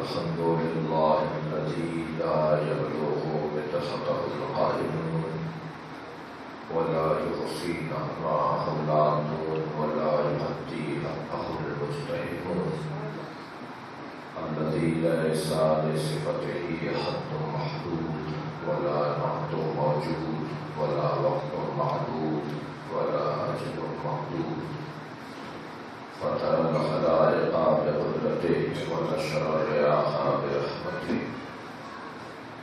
الحمد لله الذي لا يبلغ مدحته القائلون ولا يحصي نعماه العادون ولا يهدي حقه المجتهدون الذي ليس لصفته حد محدود ولا نعت موجود ولا وقت معدود ولا أجل محدود فترى الخلائق بقدرته والأشرار برحمته.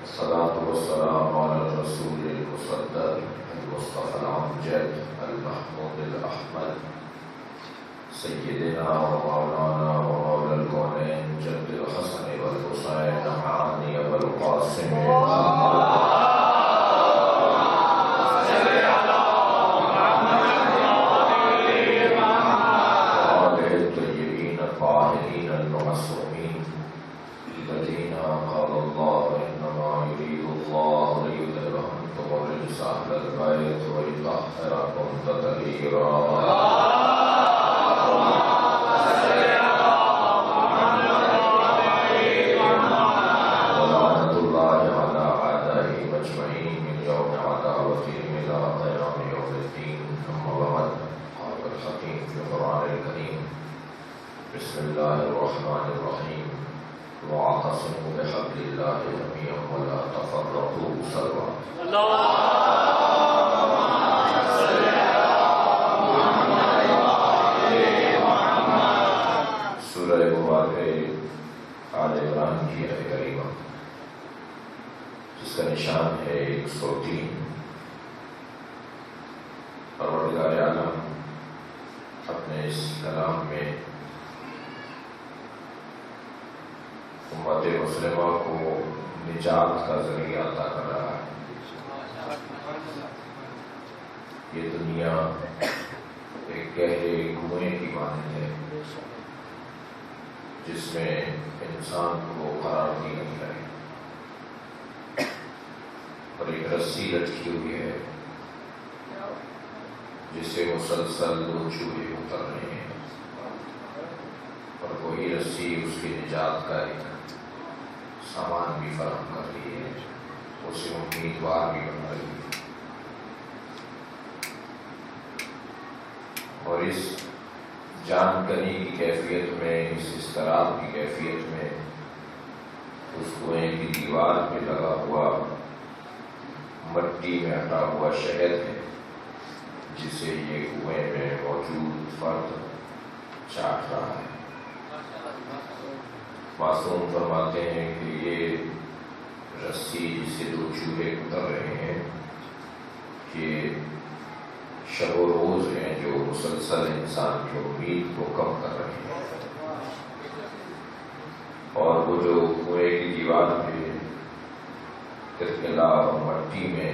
الصلاة والسلام على الرسول المصدق المصطفى الأمجد المحمود الأحمد سيدنا ومولانا ومولى الكونين جد الحسن والحسين معاني والقاسم المعصومين الذين قال الله إنما يريد الله ليذهب عنكم الرجس أهل البيت ويطهركم تطهيرا. ولعنة الله على أعدائهم أجمعين من يوم عداوتهم إلى قيام يوم الدين. أما بعد، قال الحكيم في القرآن الكريم: بسم الله الرحمن الرحيم. واعتصموا بحبل الله جميعا ولا تفرقوا سرا. سورہ مبارکہ آل عمران کی آیت کریمہ جس کا نشان ہے 103. پروردگار عالم اپنے اس کلام میں امت مسلمہ کو نجات کا ذریعہ عطا کر رہا ہے. یہ دنیا ایک گہرے کنویں کی مانند ہے جس میں انسان کو قرار دی گئی ہے اور ایک رسی لٹکی ہوئی ہے جس سے مسلسل دو چوہے اتر رہے ہیں اور وہی رسی اس کی نجات کا ایک سامان بھی فراہم کر رہی ہے، اسے امیدوار بھی بنا رہی ہے. اور اس جان کنی کی کیفیت میں، اس اضطراب کی کیفیت میں اس کنویں کی دیوار پہ لگا ہوا مٹی میں ہٹا ہوا شہد ہے جسے یہ کنویں میں موجود فرد چاٹ رہا ہے. معصوم فرماتے ہیں کہ یہ رسی جسے دو چوہے اتر رہے ہیں یہ شب و روز ہیں جو مسلسل انسان کی امید کو کم کر رہے ہیں. اور وہ جو کنویں کی دیوار پہ تلقلا اور مٹی میں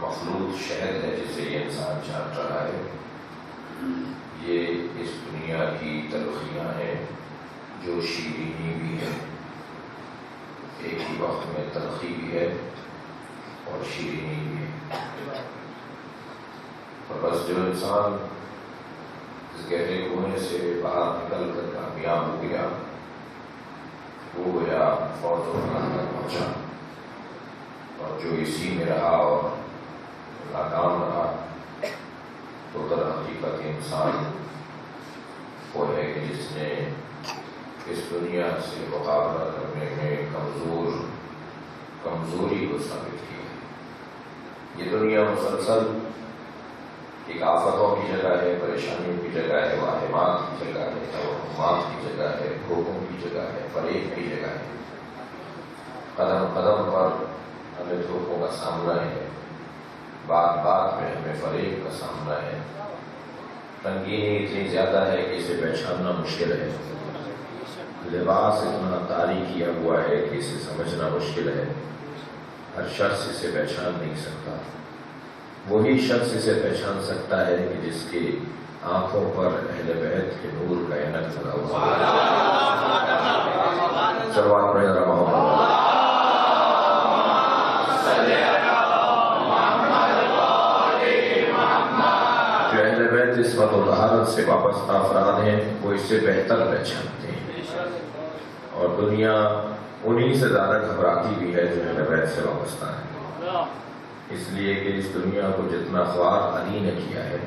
مخلوط شہد ہے جسے یہ انسان چاٹ رہا ہے، یہ اس دنیا کی تلخیاں ہیں جو شیرینی بھی ہے، ایک ہی وقت میں تلخی بھی ہے اور شیرینی بھی ہے. اور بس جو انسان اس گہرے کنویں سے باہر نکل کر کامیاب ہو گیا وہ گویا فوج و فلاح تک پہنچا، اور جو اسی میں رہا اور ناکام رہا تو در حقیقت انسان وہ ہے کہ جس نے اس دنیا سے مقابلہ کرنے میں کمزوری کو ثابت کی ہے. یہ دنیا مسلسل ایک آفتوں کی جگہ ہے، پریشانیوں کی جگہ ہے، واہمات کی جگہ ہے، توہمات کی جگہ ہے، دھوکوں کی جگہ ہے، فریب کی جگہ ہے. قدم قدم پر ہمیں دھوکوں کا سامنا ہے، بات بات میں ہمیں فریب کا سامنا ہے. تنگینی اتنی زیادہ ہے کہ اسے پہچاننا مشکل ہے. لباس اتنا طاری کیا ہوا ہے کہ اسے سمجھنا مشکل ہے. ہر شخص اسے پہچان نہیں سکتا. وہی شخص اسے پہچان سکتا ہے کہ جس کی آنکھوں پر اہل بیت کے نور کا عینک لگا ہوا ہے. صلوات پڑھیں ذرا محمد. جو اہل بیت عصمت و طہارت سے وابستہ افراد ہیں وہ اس سے بہتر پہچانتے ہیں. اور دنیا انہی سے زیادہ گھبراتی بھی ہے جو اہل بیت سے وابستہ ہے، اس لیے کہ اس دنیا کو جتنا خوار علی نے کیا ہے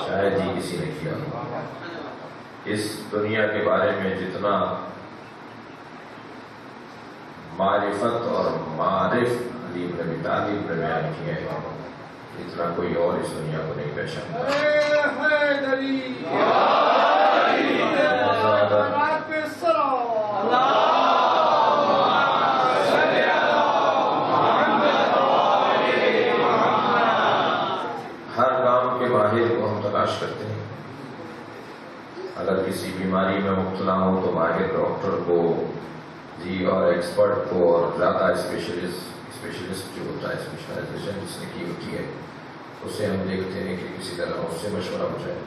شاید ہی کسی نے کیا ہو۔ اس دنیا کے بارے میں جتنا معرفت اور معارف علی بن ابی طالب نے بیان کیے ہیں اتنا کوئی اور اس دنیا کو نہیں پہچانتا۔ ہر کام کے ماہر کو ہم تلاش کرتے ہیں، اگر کسی بیماری میں مبتلا ہو تو ماہر ڈاکٹر کو اور ایکسپرٹ کو اور زیادہ اسپیشلسٹ جو ہوتا ہے اسپیشلائزیشن جس نے کی ہوتی ہے اسے ہم دیکھتے ہیں کہ کسی طرح اس سے مشورہ ہو جائے۔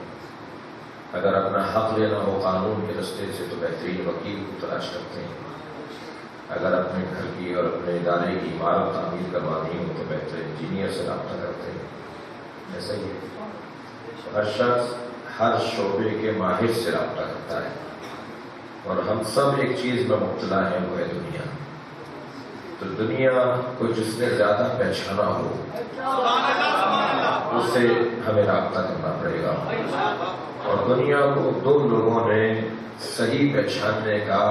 اگر اپنا حق لینا ہو قانون کے رستے سے تو بہترین وکیل کو تلاش کرتے ہیں، اگر اپنے گھر کی اور اپنے ادارے کی عمارت تعمیر کروانی ہو تو بہتر انجینئر سے رابطہ کرتے ہیں۔ ایسا ہی ہے، ہر شخص ہر شعبے کے ماہر سے رابطہ کرتا ہے، اور ہم سب ایک چیز میں مبتلا ہیں، وہ ہے دنیا۔ تو دنیا کو جس نے زیادہ پہچانا ہو اس سے ہمیں رابطہ کرنا پڑے گا، اور دنیا کو دو لوگوں نے صحیح پہچاننے کا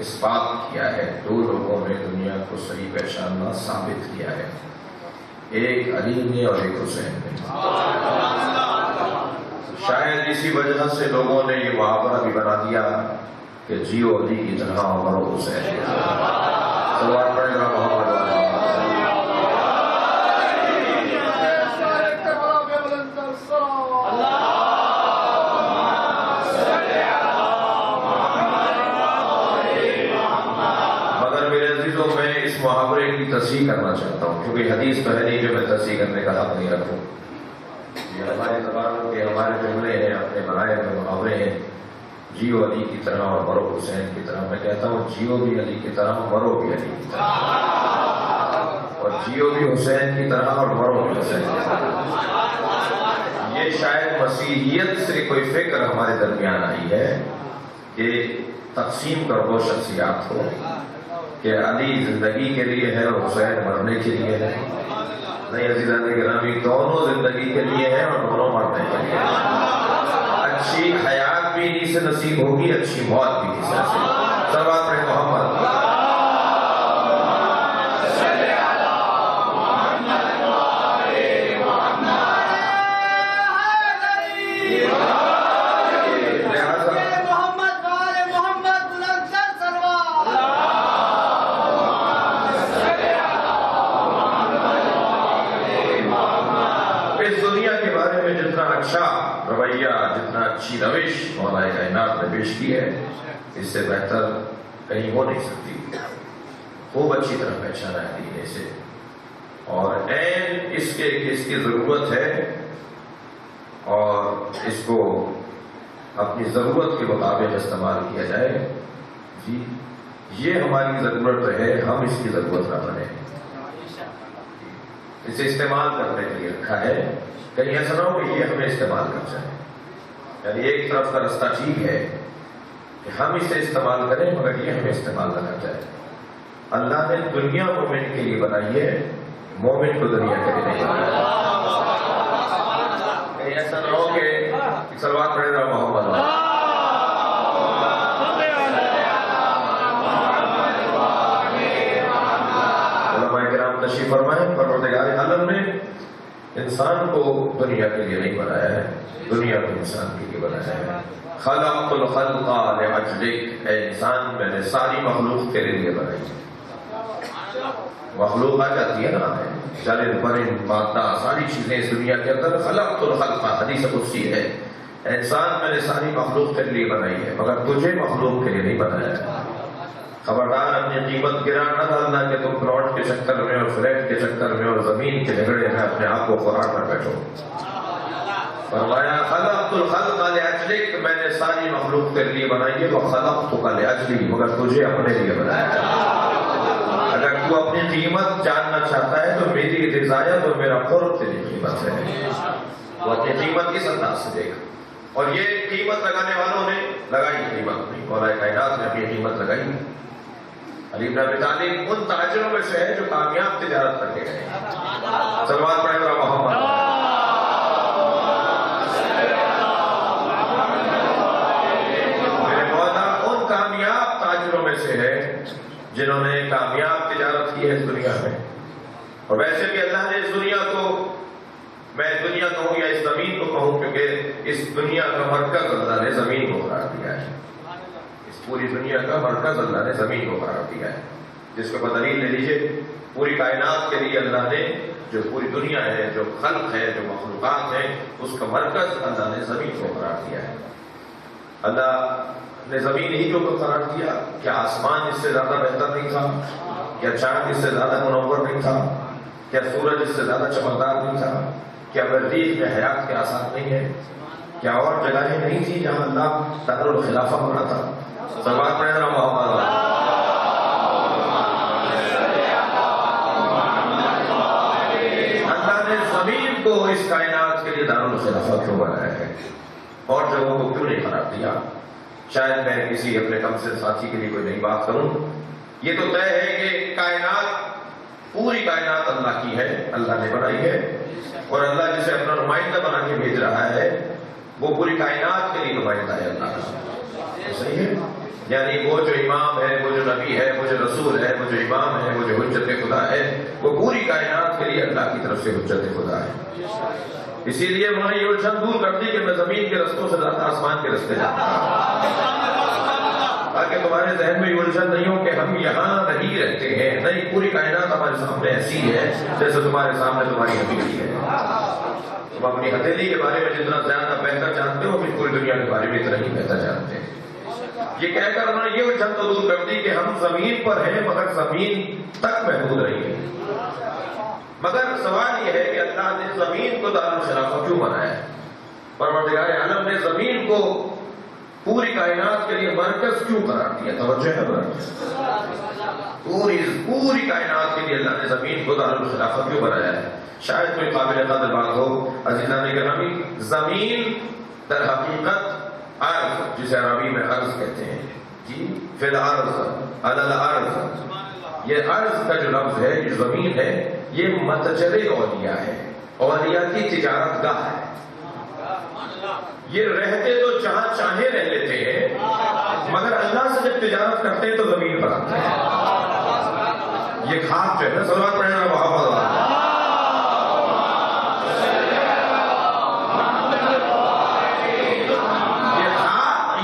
اس بات کیا ہے، دو لوگوں نے دنیا کو صحیح پہچاننا ثابت کیا ہے، ایک علی نے اور ایک حسین نے۔ شاید اسی وجہ سے لوگوں نے یہ محاورہ بھی بنا دیا کہ جیو علی کی طرح اور مرو حسین کی طرح۔ سوال پڑے گا محمد مگر میرے عزیزوں میں اس محاورے کی تصحیح کرنا چاہتا ہوں، کیونکہ حدیث تو ہے نہیں کہ میں تصحیح کرنے کا حق نہیں رکھوں، یہ ہماری زبانوں کے ہمارے جملے ہیں، اپنے بنائے ہوئے محاورے ہیں۔ جیو علی کی طرح اور مرو حسین کی طرح، میں کہتا ہوں جیو بھی علی کی طرح مرو بھی علی کی طرح، اور جیو بھی حسین کی طرح اور مرو بھی حسین کی طرح۔ یہ شاید مسیحیت سے کوئی فکر ہمارے درمیان آئی ہے کہ تقسیم کر دو شخصیات کو، کہ علی زندگی کے لیے ہے اور حسین مرنے کے لیے ہے۔ نہیں عزیزان گرامی، دونوں زندگی کے لیے ہے اور دونوں مرنے کے لیے ہے۔ اچھی حیات بھی انہی سے نصیب ہوگی، اچھی موت بھی انہی سے نصیب۔ صلوات پڑھیں محمد۔ رویہ جتنا اچھی روش مولا کائنات نے پیش کی ہے اس سے بہتر کہیں ہو نہیں سکتی۔ خوب اچھی طرح پہچانا ہے دین اسے، اور عین اس کے اس کی ضرورت ہے، اور اس کو اپنی ضرورت کے مطابق استعمال کیا جائے۔ جی یہ ہماری ضرورت ہے، ہم اس کی ضرورت نہ بنیں، اسے استعمال کرنے کے لیے رکھا ہے، کہیں ایسا نہ ہو کہ یہ ہمیں استعمال کر جائے۔ یعنی ایک طرف کا رستہ ٹھیک ہے کہ ہم اسے استعمال کریں مگر یہ ہمیں استعمال نہ کر جائے۔ اللہ نے دنیا مومن کے لیے بنائی ہے، مومن کو دنیا کے لیے نہیں بنایا۔ کہیں ایسا نہ ہو کہ صلوات پڑھے گا محمد۔ علماء کرام تشریف فرمائیں، پروردگار عالم نے انسان کو دنیا کے لیے نہیں بنایا ہے، دنیا کو انسان کے لیے بنایا ہے۔ خلقت الخلق لأجلک، اے انسان میں نے ساری مخلوق تیرے لیے بنائی ہے۔ مخلوق آ جاتی ہے نا، جانب پرند مادہ ساری چیزیں اس دنیا کے اندر۔ خلقت الخلق حدیث قدسی ہے، اے انسان میں نے ساری مخلوق تیرے لیے بنائی ہے مگر تجھے مخلوق کے لیے نہیں بنایا ہے۔ خبردار اپنی قیمت گرا نہ ڈالنا کہ تم پلاٹ کے چکر میں اور فلیٹ کے چکر میں اور زمین کے جھگڑے میں اپنے آپ کو خوراک کر بیٹھو۔ فرمایا خلقت الخلق لأجلک، میں نے ساری مخلوق تیرے لیے بنائی ہے، وخلقتک لأجلی، مگر تجھے اپنے لیے بنایا ہے۔ اگر تو اپنی قیمت جاننا چاہتا ہے تو میری رضایت اور میرا قرب تیری قیمت ہے۔ تو اپنی قیمت کس انداز سے دیکھ، اور یہ قیمت لگانے والوں نے لگائی قیمت نہیں، مولا کائنات نے اپنی قیمت لگائی۔ علی بن ابی طالب ان تاجروں میں سے ہے جو کامیاب تجارت کر کے گئے۔ صلوات پڑھیں ذرا محمد۔ میرے مولا ان کامیاب تاجروں میں سے ہے جنہوں نے کامیاب تجارت کی ہے اس دنیا میں۔ اور ویسے بھی اللہ نے اس دنیا کو، میں دنیا کہوں یا اس زمین کو کہوں، کیونکہ اس دنیا کا مرکز اللہ نے زمین کو قرار دیا ہے۔ اس پوری دنیا کا مرکز اللہ نے زمین کو قرار دیا ہے، جس کو دلیل لے لیجیے۔ پوری کائنات کے لیے اللہ نے، جو پوری دنیا ہے، جو خلق ہے، جو مخلوقات ہیں، اس کا مرکز اللہ نے زمین کو قرار دیا ہے۔ اللہ نے زمین ہی کو قرار دیا، کیا آسمان اس سے زیادہ بہتر نہیں تھا؟ کیا چاند اس سے زیادہ منور نہیں تھا؟ کیا سورج اس سے زیادہ چمکدار نہیں تھا؟ کیا مریخ میں حیات کے آثار نہیں ہے؟ کیا اور جگہیں نہیں تھی جہاں اللہ دار الخلافہ بنا تھا؟ صلوات پڑھیں ذرا محمد۔ اللہ نے زمین کو اس کائنات کے لیے دار الخلافہ کیوں بنایا ہے، اور جگہوں کو کیوں نہیں قرار دیا؟ شاید میں کسی اپنے کم سے ساتھی کے لیے کوئی نئی بات کروں، یہ تو طے ہے کہ کائنات، پوری کائنات اللہ کی ہے، اللہ نے بنائی ہے، اور اللہ جسے اپنا نمائندہ بنا کے بھیج رہا ہے وہ پوری کائنات کے لیے نمائندہ ہے اللہ کا، صحیح ہے؟ یعنی وہ جو امام ہے، وہ جو نبی ہے، وہ جو رسول ہے، وہ جو امام ہے، وہ جو حجت خدا ہے، وہ پوری کائنات کے لیے اللہ کی طرف سے حجت خدا ہے۔ اسی لیے انہوں نے یہ الجھن دور کر دی کہ میں زمین کے رستوں سے زیادہ آسمان کے رستے جاتا ہوں، تاکہ تمہارے ذہن میں یہ الجھن نہیں ہو کہ ہم یہاں نہیں رہتے ہیں، نہیں، پوری کائنات ہمارے سامنے ایسی ہے جیسے تمہارے سامنے تمہاری ہتھیلی ہے۔ تم اپنی ہتھیلی کے بارے میں جتنا زیادہ بہتر جانتے ہو، پھر پوری دنیا کے بارے میں اتنا ہی بہتر جانتے ہیں۔ یہ کہہ کر انہوں نے یہ الجھن تو دور کر دی کہ ہم زمین پر ہیں مگر زمین تک محدود رہی ہے۔ مگر سوال یہ ہے کہ اللہ نے زمین کو دار الخلافہ کیوں بنایا ہے؟ پروردگار عالم نے زمین کو پوری کائنات کے لیے مرکز کیوں قرار دیا؟ توجہ ہے پوری کائنات کے لیے اللہ نے زمین کو دار الخلافہ کیوں بنایا ہے؟ شاید کوئی قابل قدر بات ہو عزیزان گرامی، زمین در حقیقت ارض، جسے عربی میں ارض کہتے ہیں، جی فی الارض، علی الارض، یہ ارض کا جو لفظ ہے، یہ زمین ہے، یہ متجر اولیاء ہے، اولیاء کی تجارت گاہ ہے۔ یہ رہتے تو جہاں چاہے رہ لیتے ہیں، مگر اللہ سے جب تجارت کرتے ہیں تو زمین پر آتے ہیں۔ یہ خاک جو ہے، صلوات پڑھنا محمد،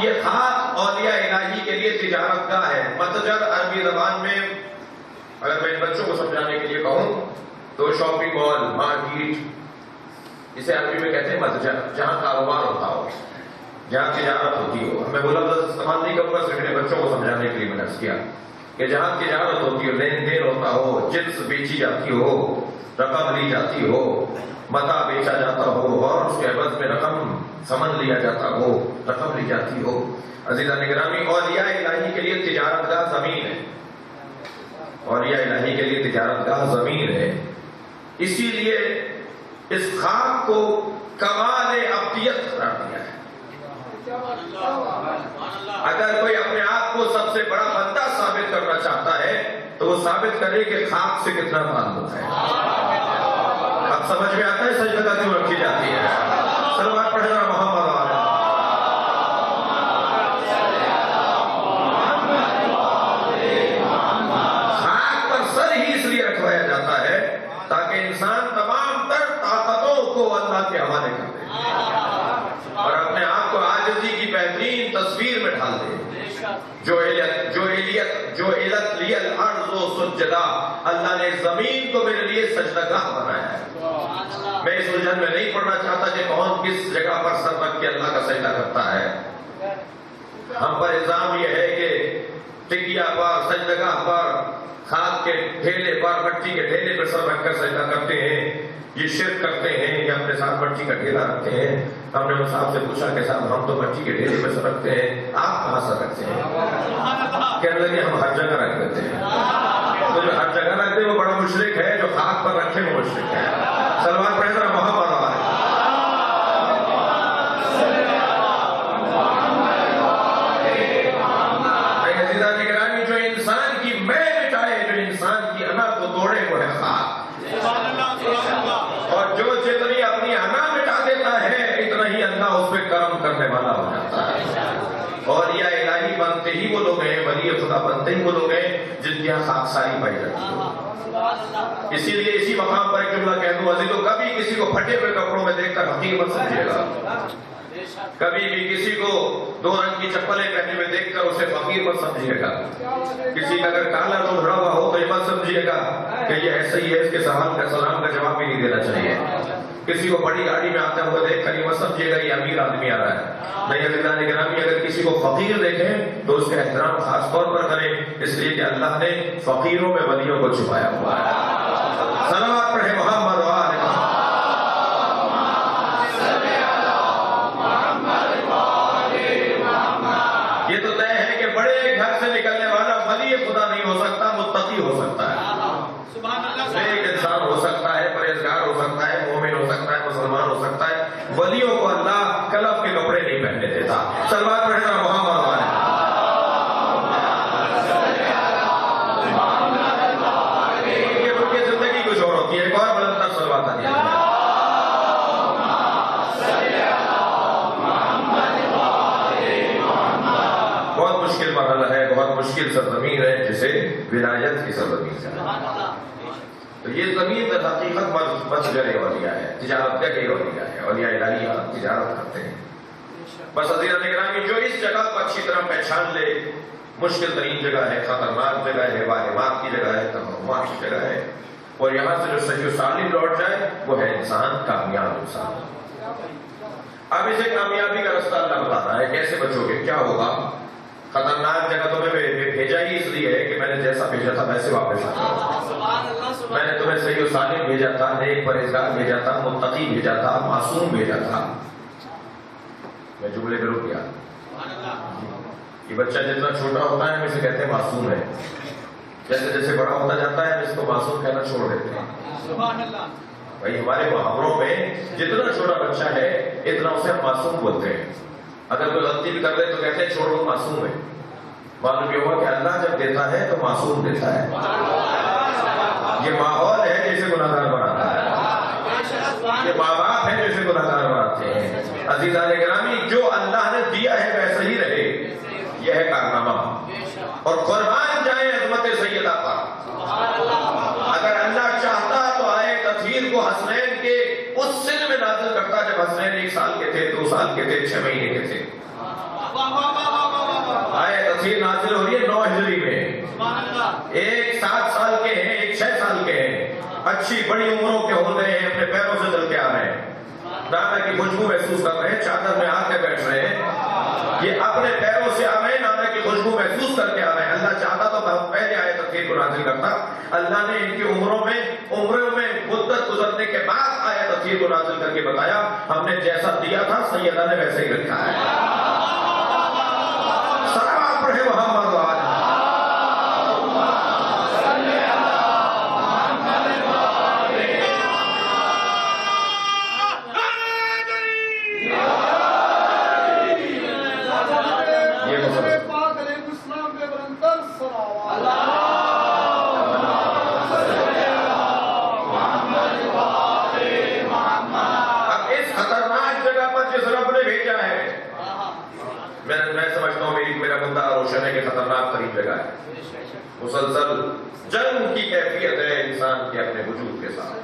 یہ خاک اولیاء الہی کے لیے تجارت گاہ ہے۔ متجر عربی زبان میں اگر میں ان بچوں کو سمجھانے کے لیے کہوں تو شاپنگ مال، مارکیٹ، اسے عربی میں کہتے ہیں متجر، جہاں کاروبار ہوتا ہو، جہاں تجارت ہوتی ہو۔ میں وہ لفظ استعمال نہیں کروں گا، صرف میرے بچوں کو سمجھانے کے لیے میں نے عرض کیا کہ جہاں تجارت ہوتی ہو، لین دین ہوتا ہو، جنس بیچی جاتی ہو، رقم لی جاتی ہو، متاع بیچا جاتا ہو، اور اس کے عوض میں رقم سمن لیا جاتا ہو، رقم لی جاتی ہو۔ عزیزان گرامی، اولیاء الہی کے لیے تجارت گاہ زمین ہے، اولیاء الہی کے لیے تجارت گاہ زمین ہے۔ اسی لیے اس خاک کو کمال عبدیت قرار دیا ہے۔ اگر کوئی اپنے آپ کو سب سے بڑا بندہ ثابت کرنا چاہتا ہے تو وہ ثابت کرے کہ خاک سے کتنا تعلق ہے۔ اب سمجھ میں آتا ہے سجدہ کیوں رکھی جاتی ہے؟ صلوات پڑھنا محمد۔ خاک پر سر ہی اس لیے رکھوایا جاتا ہے تاکہ انسان تمام تر طاقتوں کو اللہ کے حوالے کر دے اور اپنے آپ کو عاجزی کی بہترین تصویر میں ڈھال دے۔ جو علت لی الارض سجدہ، اللہ نے زمین کو میرے لیے سجدہ گاہ بنایا ہے۔ میں اس الجھن میں نہیں پڑھنا چاہتا کہ کون کس جگہ پر سر رکھ کے اللہ کا سجدہ کرتا ہے۔ ہم پر الزام یہ ہے کہ ٹکیا پر، سجدہ گاہ پر، خاک کے ڈھیلے پر، مٹی کے ڈھیلے پر سر رکھ کر سجدہ کرتے ہیں، یہ شرک کرتے ہیں، یہ اپنے ساتھ مٹی کا ڈھیلا رکھتے ہیں۔ ہم نے ان صاحب سے پوچھا کہ صاحب ہم تو مٹی کے ڈھیلے پر سر رکھتے ہیں، آپ کہاں سر رکھتے ہیں؟ کہنے لگے ہم ہر جگہ رکھ دیتے ہیں۔ تو جو ہر جگہ رکھتے ہیں وہ بڑا مشرک ہے، جو خاک پر رکھے وہ مشرک ہے۔ صلوات پڑھیں ذرا محمد۔ وہ لوگ ہیں، ولی خدا بنتے ہی وہ لوگ ہیں جن کے یہاں خاکساری پائی جاتی ہے۔ اسی لیے اسی مقام پر ایک جملہ کہہ دوں عزیزو، کبھی کسی کو پھٹے ہوئے کپڑوں میں دیکھ کر حقیر مت سمجھیے گا، کبھی بھی کسی کو 2 رنگ کی چپلیں پہنے ہوئے دیکھ کر اسے فقیر مت سمجھیے گا، کسی کا اگر کالا رنگ اڑا ہوا ہو تو یہ مت سمجھیے گا کہ یہ ایسا ہی ہے، اس کے سوال کا سلام کا جواب بھی نہیں دینا چاہیے، کسی کو بڑی گاڑی میں آتے ہوئے دیکھ کر یہ مت سمجھیے گا یہ امیر آدمی آ رہا ہے، نہیں عزیزان گرامی، اگر کسی کو فقیر دیکھیں تو اس کا احترام خاص طور پر کریں، اس لیے کہ اللہ نے فقیروں میں ولیوں کو چھپایا ہوا ہے۔ صلوات پڑھیں محمد و آل محمد۔ یہ تو طے ہے کہ بڑے گھر سے نکلنے والا ولی خدا نہیں ہو سکتا، متقی ہو سکتا ہے، ایک انسان ہو سکتا ہے، پرہیزگار ہو سکتا ہے، مومن ہو سکتا ہے، مسلمان ہو سکتا ہے، ولیوں کو اللہ کلف کے کپڑے نہیں پہننے دیتا۔ صلوات پڑھنا محمد والے۔ ان کی زندگی کچھ اور ہوتی ہے، ایک اور بلند تر صلوات آ جائے۔ بہت مشکل مرحلہ ہے، بہت مشکل سرزمین ہے جسے ولایت کی سرزمین سے، تو یہ زمین در حقیقت مسجد اولیاء ہے، تجارت گاہ اولیاء ہے، اولیاء الہیہ تجارت کرتے ہیں۔ بس عزیزان گرامی، جو اس جگہ کو اچھی طرح پہچان لے، مشکل ترین جگہ ہے، خطرناک جگہ ہے، واہمات کی جگہ ہے، توہمات کی جگہ ہے، اور یہاں سے جو صحیح و سالم لوٹ جائے وہ ہے انسان کامیاب انسان۔ اب اسے کامیابی کا رستہ اللہ بتا رہا ہے، کیسے بچو گے، کیا ہوگا؟ خطرناک جگہ تمہیں بھیجا ہی اس لیے ہے کہ میں نے جیسا بھیجا تھا ویسے واپس آتا، میں نے تمہیں صحیح و سالم بھیجا تھا، نیک پرہیزگار بھیجا تھا، متقی بھیجا تھا، معصوم بھیجا تھا۔ میں جملے پہ رک گیا۔ یہ بچہ جتنا چھوٹا ہوتا ہے ہم اسے کہتے ہیں معصوم ہے، جیسے جیسے بڑا ہوتا جاتا ہے ہم اس کو معصوم کہنا چھوڑ دیتے ہیں۔ بھائی ہمارے محاوروں میں جتنا چھوٹا بچہ ہے اتنا اسے ہم معصوم بولتے ہیں، اگر کوئی غلطی بھی کر لے تو کہتے ہیں چھوڑو معصوم ہے۔ معلوم یہ ہوا کہ اللہ جب دیتا ہے تو معصوم دیتا ہے، یہ ماحول ہے جیسے گناہگار بناتا ہے، یہ ماں باپ ہے جیسے گناہگار بناتے ہیں۔ عزیزان گرامی، جو اللہ نے دیا ہے ویسا ہی رہے، یہ ہے کارنامہ، اور قربان جائیں عظمت سیدہ پر۔ اگر اللہ چاہتا تو آئے تطہیر کو حسنین کے اس سن میں نازل کرتا جب حسنین 1 سال کے تھے، 2 سال کے تھے، 6 مہینے کے تھے۔ آئے تطہیر نازل ہو رہی ہے 9 ہجری میں، ایک 7 سال کے ہیں، ایک 6 سال کے ہیں، اچھی بڑی عمروں کے ہو رہے ہیں، اپنے پیروں سے چل کے آ رہے ہیں، نانا کی خوشبو محسوس کر رہے ہیں، چادر میں آ کے بیٹھ رہے ہیں، یہ اپنے پیروں سے آ رہے ہیں، نانا کی خوشبو محسوس کر کے آ رہے ہیں۔ اللہ چاہتا تو بہت پہلے آئے تطہیر کو نازل کرتا، اللہ نے ان کی عمروں میں مدت گزرنے کے بعد آئے تطہیر کو نازل کر کے بتایا ہم نے جیسا دیا تھا سیدہ نے ویسے ہی رکھا ہے۔ صلوات پڑھے محمد وآلہ۔ میں سمجھتا ہوں میرا مدعا روشن ہے کہ خطرناک ترین جگہ ہے، مسلسل جنگ کی کیفیت ہے انسان کے اپنے وجود کے ساتھ،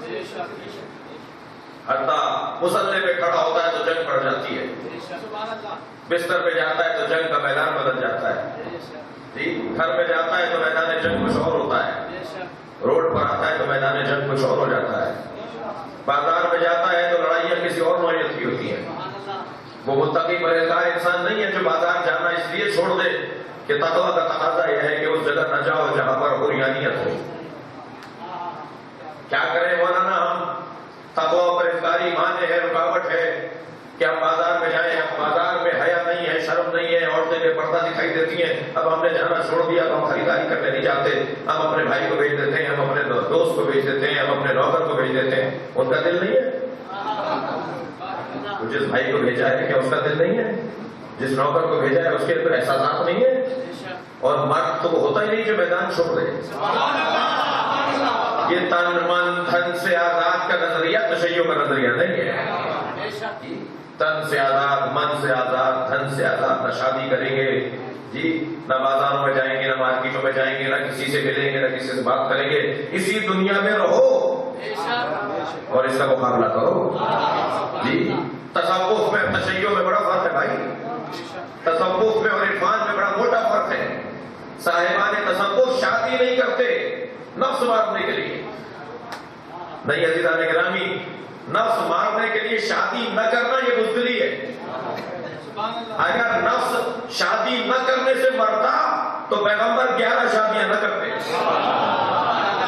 حتیٰ مسلح پہ کھڑا ہوتا ہے تو جنگ بڑھ جاتی ہے، بستر پہ جاتا ہے تو جنگ کا میدان بدل جاتا ہے، گھر میں جاتا ہے تو میدان جنگ کچھ اور ہوتا ہے، روڈ پر آتا ہے تو میدان جنگ کچھ اور ہو جاتا ہے، بازار میں جاتا ہے تو لڑائیاں کسی اور نوعیت کی ہوتی ہیں۔ وہ متقی پرہیزگار انسان نہیں ہے جو بازار جانا اس لیے چھوڑ دے کہ تقویٰ کا تقاضا یہ ہے کہ اس جگہ نہ جاؤ جہاں پر عریانیت ہو۔ کیا کریں مولانا، ہم تقویٰ پرہیزگاری ایمان ہے، رکاوٹ ہے کہ ہم بازار میں جائیں، ہم بازار میں حیا نہیں ہے، شرم نہیں ہے، عورتیں بے پردہ دکھائی دیتی ہیں، اب ہم نے جانا چھوڑ دیا تو ہم خریداری کرنے نہیں جاتے، ہم اپنے بھائی کو بھیج دیتے ہیں، ہم اپنے دوست کو بھیج دیتے ہیں، ہم اپنے نوکر کو بھیج دیتے ہیں۔ ان کا دل نہیں ہے؟ جس بھائی کو بھیجا ہے کیا اس کا دل نہیں ہے؟ جس نوکر کو بھیجا ہے اس کے اندر احساسات نہیں ہے؟ اور مرد تو وہ ہوتا ہی نہیں جو میدان چھوڑ دے۔ یہ تن من دھن سے آزاد کا نظریہ تشیع کا نظریہ نہیں ہے۔ تن سے آزاد، من سے آزاد، دھن سے آزاد، نہ شادی کریں گے جی نہ بازاروں میں جائیں گے، نہ مارکیٹوں میں جائیں گے، نہ کسی سے ملیں گے، نہ کسی سے بات کریں گے، اسی دنیا میں رہو اور اس کا مقابلہ کرو. جی تصوف میں تشیع میں بڑا فرق ہے بھائی. تصوف میں اور عرفان میں بڑا موٹا فرق ہے. صاحبان تصوف شادی نہیں کرتے نفس مارنے کے لیے. نہیں عزیزان گرامی، نفس مارنے کے لیے شادی نہ کرنا یہ بزدلی ہے. اگر نفس شادی نہ کرنے سے مرتا تو پیغمبر 11 شادیاں نہ کرتے،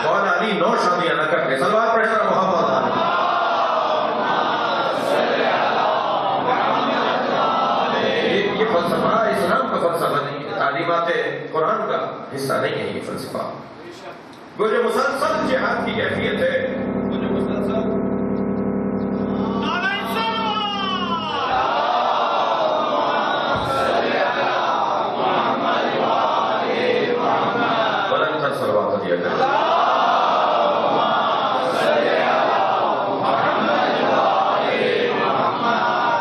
مولا علی 9 شادیاں نہ کرتے. صلوات پڑھیں نا محمد. یہ فلسفہ اسلام کا فلسفہ نہیں ہے، تعلیمات قرآن کا حصہ نہیں ہے یہ فلسفہ. وہ جو مسلسل جہاد کی کیفیت ہے، وہ جو مسلسل بلند صلوات دیا کرے.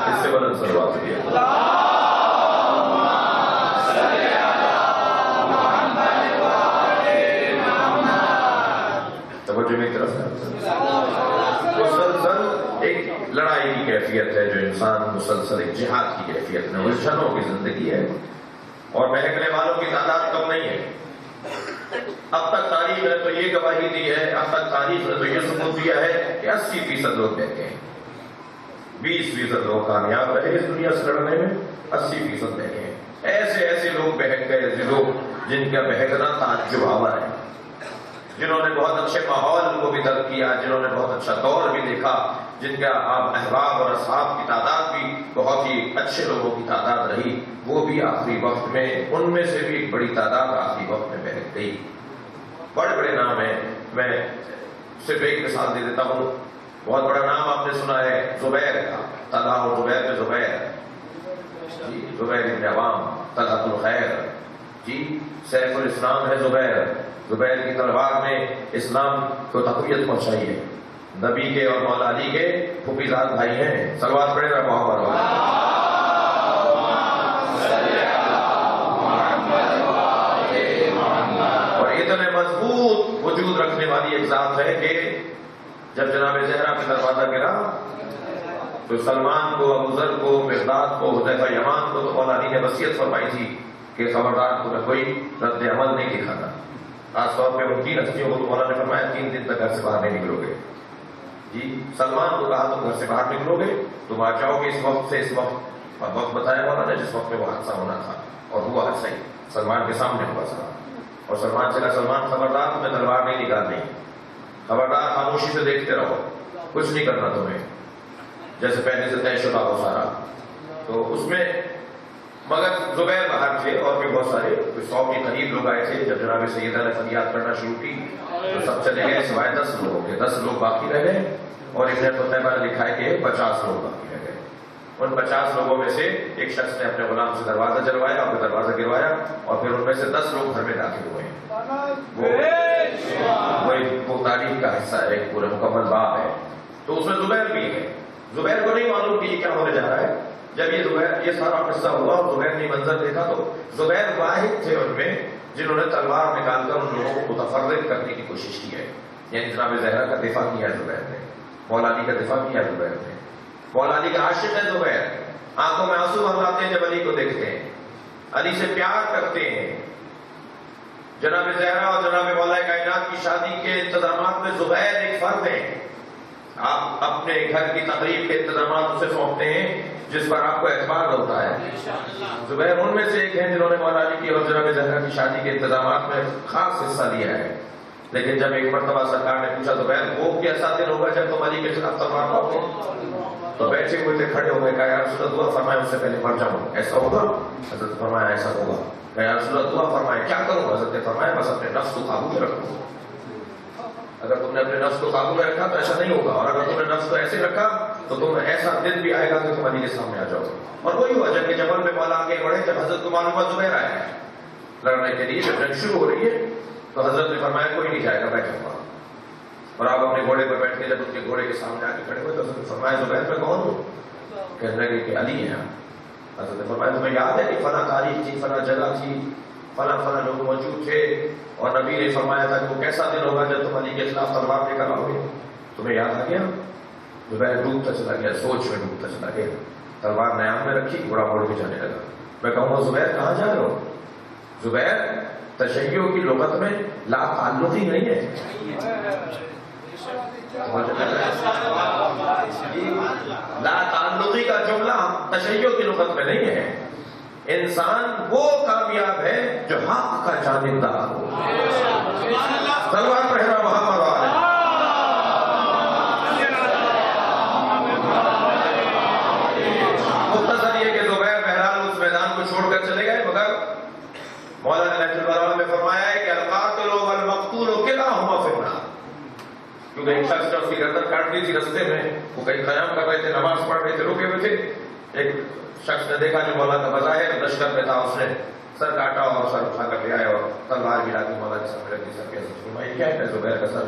اس سے بلند صلوات دیا کرے. مسلسل ایک لڑائی کی کیفیت ہے جو انسان مسلسل ایک جہاد کی کیفیت میں الجھنوں کی زندگی ہے، اور بہکنے والوں کی تعداد کم نہیں ہے. اب تک تاریخ نے تو یہ گواہی دی ہے، اب تک تاریخ نے تو یہ ثبوت دیا ہے کہ 80% لوگ بہکے ہیں، 20% لوگ کامیاب رہے اس دنیا سے لڑنے میں، 80% بہکے ہیں. ایسے ایسے لوگ بہک گئے جن کا بہکنا تعجب آور ہے، جنہوں نے بہت اچھے ماحول کو بھی درک کیا، جنہوں نے بہت اچھا دور بھی دیکھا، جن کا احباب اور اصحاب کی تعداد بھی بہت ہی اچھے لوگوں کی تعداد رہی، وہ بھی آخری وقت میں ان میں سے بھی ایک بڑی تعداد آخری وقت میں بہک گئی. بڑے بڑے نام ہیں، میں صرف ایک مثال دے دیتا ہوں. بہت بڑا نام آپ نے سنا ہے زبیر کا، طلحہ و زبیر بن زبیر، جی زبیر بن عوام، طلحۃ الخیر. جی سیف الاسلام ہے زبیر. زبیر کی تلوار نے اسلام کو تقویت پہنچائی ہے. نبی کے اور مولا علی کے پھوپھیزاد بھائی ہیں. صلوات پڑھے گا محمد. اور اتنے مضبوط وجود رکھنے والی ایک ذات ہے کہ جب جناب زہرا کا دروازہ گرا تو سلمان کو، ابو ذر کو، مقداد کو، حذیفہ یمان کو تو مولا علی نے وصیت فرمائی تھی کہ خبردار تمہیں کوئی رد عمل نہیں دکھانا. خاص طور پہ ان 3 ہستیوں کو تو مولا نے فرمایا 3 دن تک گھر سے باہر نہیں نکلو گے. جی سلمان کو کہا تم گھر سے باہر نکلو گے تم آ جاؤ گے اس وقت سے اس وقت بتایا مولا نے جس وقت میں وہ حادثہ ہونا تھا، اور ہوا حادثہ ہی سلمان کے سامنے ہوا سارا. اور سلمان سے کہا سلمان خبردار تمہیں تلوار نہیں نکالنی، خبردار خاموشی سے دیکھتے رہو، کچھ نہیں کرنا تمہیں، جیسے پہلے سے طے شدہ ہو سارا. تو اس میں مگر زبیر باہر تھے اور بھی بہت سارے 100 کے قریب لوگ آئے تھے. جب جناب سیدہ نے فریاد کرنا شروع کی تو سب چلے گئے سوائے 10 لوگوں کے. 10 لوگ باقی رہ گئے، اور ابن قتیبہ نے لکھا ہے کہ 50 لوگ باقی رہ گئے. ان 50 لوگوں میں سے ایک شخص نے اپنے غلام سے دروازہ جلوایا اور دروازہ گروایا، اور پھر ان میں سے 10 لوگ گھر میں داخل ہوئے. وہ تاریخ کا حصہ ہے، ایک پورے مکمل باب ہے. تو اس میں زبیر بھی ہے. زبیر کو نہیں معلوم کہ یہ کیا ہونے جا رہا ہے. جب یہ سارا قصہ ہوا اور زبیر نے منظر دیکھا تو زبیر واحد تھے ان میں جنہوں نے تلوار نکال کر ان لوگوں کو متفرق کرنے کی کوشش کی ہے. یعنی جناب زہرا کا دفاع کیا زبیر نے، مولا علی کا دفاع کیا زبیر نے. مولا علی کا عاشق ہے زبیر، آنکھوں میں آنسو بہلاتے ہیں جب علی کو دیکھتے ہیں، علی سے پیار کرتے ہیں. جناب زہرا اور جناب مولا کائنات کی شادی کے انتظامات میں زبیر ایک فرد ہے. آپ اپنے گھر کی تقریب کے انتظامات اسے سونپتے ہیں جس پر آپ کو اعتبار ہوتا ہے. زبیر ان میں سے ایک ہیں جنہوں نے مولا علی کی اور جناب زہرا کی شادی کے انتظامات میں خاص حصہ لیا ہے. لیکن جب ایک مرتبہ سرکار نے پوچھا زبیر وہ کیسا دن ہوگا جب تم علی کے خلاف تلوار اٹھاؤ گے، تو بیٹھے ہوئے تھے، کھڑے ہو گئے. کہا یا رسول اللہ دعا فرمائے اس سے پہلے مر جاؤں، ایسا ہوگا؟ حضرت فرمایا ایسا ہوگا. کہا یا رسول اللہ دعا فرمائے کیا کروں؟ حضرت نے فرمایا بس اپنے نفس کو قابو میں رکھو. اگر تم نے اپنے نفس کو قابو میں رکھا تو ایسا نہیں ہوگا، اور اگر تم نے نفس کو ایسے رکھا تو تم ایسا دن بھی آئے گا کہ تم علی کے سامنے آ جاؤ. اور وہی ہوا جب کہ جبل میں مولا آگے بڑھے، جب حضرت کو معلوم ہوا زبیر آیا ہے لڑنے کے لیے، جب جنگ شروع ہو رہی ہے تو حضرت نے فرمایا کوئی نہیں جائے گا، بیٹھا ہوا. اور آپ اپنے گھوڑے پر بیٹھ کے جب ان کے گھوڑے کے سامنے آ کے کھڑے ہوئے تو حضرت نے فرمایا زبیر میں کون ہوں؟ کہنے لگے کہ علی ہیں. حضرت نے فرمایا تمہیں یاد ہے کہ فلاں تاریخ تھی، فلاں جگہ تھی، فلاں فلاں لوگ موجود تھے، اور نبی نے فرمایا تھا کہ وہ کیسا دن ہوگا جب تم علی کے خلاف تلوار لے کر آؤ گے؟ تمہیں یاد آ گیا؟ زبیر ڈوبتا چلا گیا، سوچ میں ڈوبتا چلا گیا، تلوار نیام میں رکھی، گھوڑا موڑ کے جانے لگا۔ میں کہوں گا زبیر کہاں جا رہے ہو؟ زبیر تشیع کی لغت میں لا تعلقی نہیں ہے۔ لا تعلقی کا جملہ تشیع کی لغت میں نہیں ہے۔ انسان وہ کامیاب ہے جو حق کا جانبدار ہو۔ تلوار پہنا محمد والے مختصر یہ کہ زبیر بہرحال اس میدان کو چھوڑ کر چلے گئے، مگر مولانا نحج البلاغہ میں فرمایا ہے کہ القاتل والمقتول کلاہما فی النار، کیونکہ ایک شخص نے اس کی گردن کاٹ دی تھی رستے میں، وہ کہیں قیام کر رہے تھے، نماز پڑھ رہے تھے، رکے ہوئے تھے، ایک شخص نے دیکھا جو مولا کا بظاہر لشکر میں تھا، اس نے سر کاٹا اور سر اٹھا کر لے آئے اور تلوار گرا کے مولا کے سامنے رکھی، سر کے فرمایا کیا ہے زبیر کا سر؟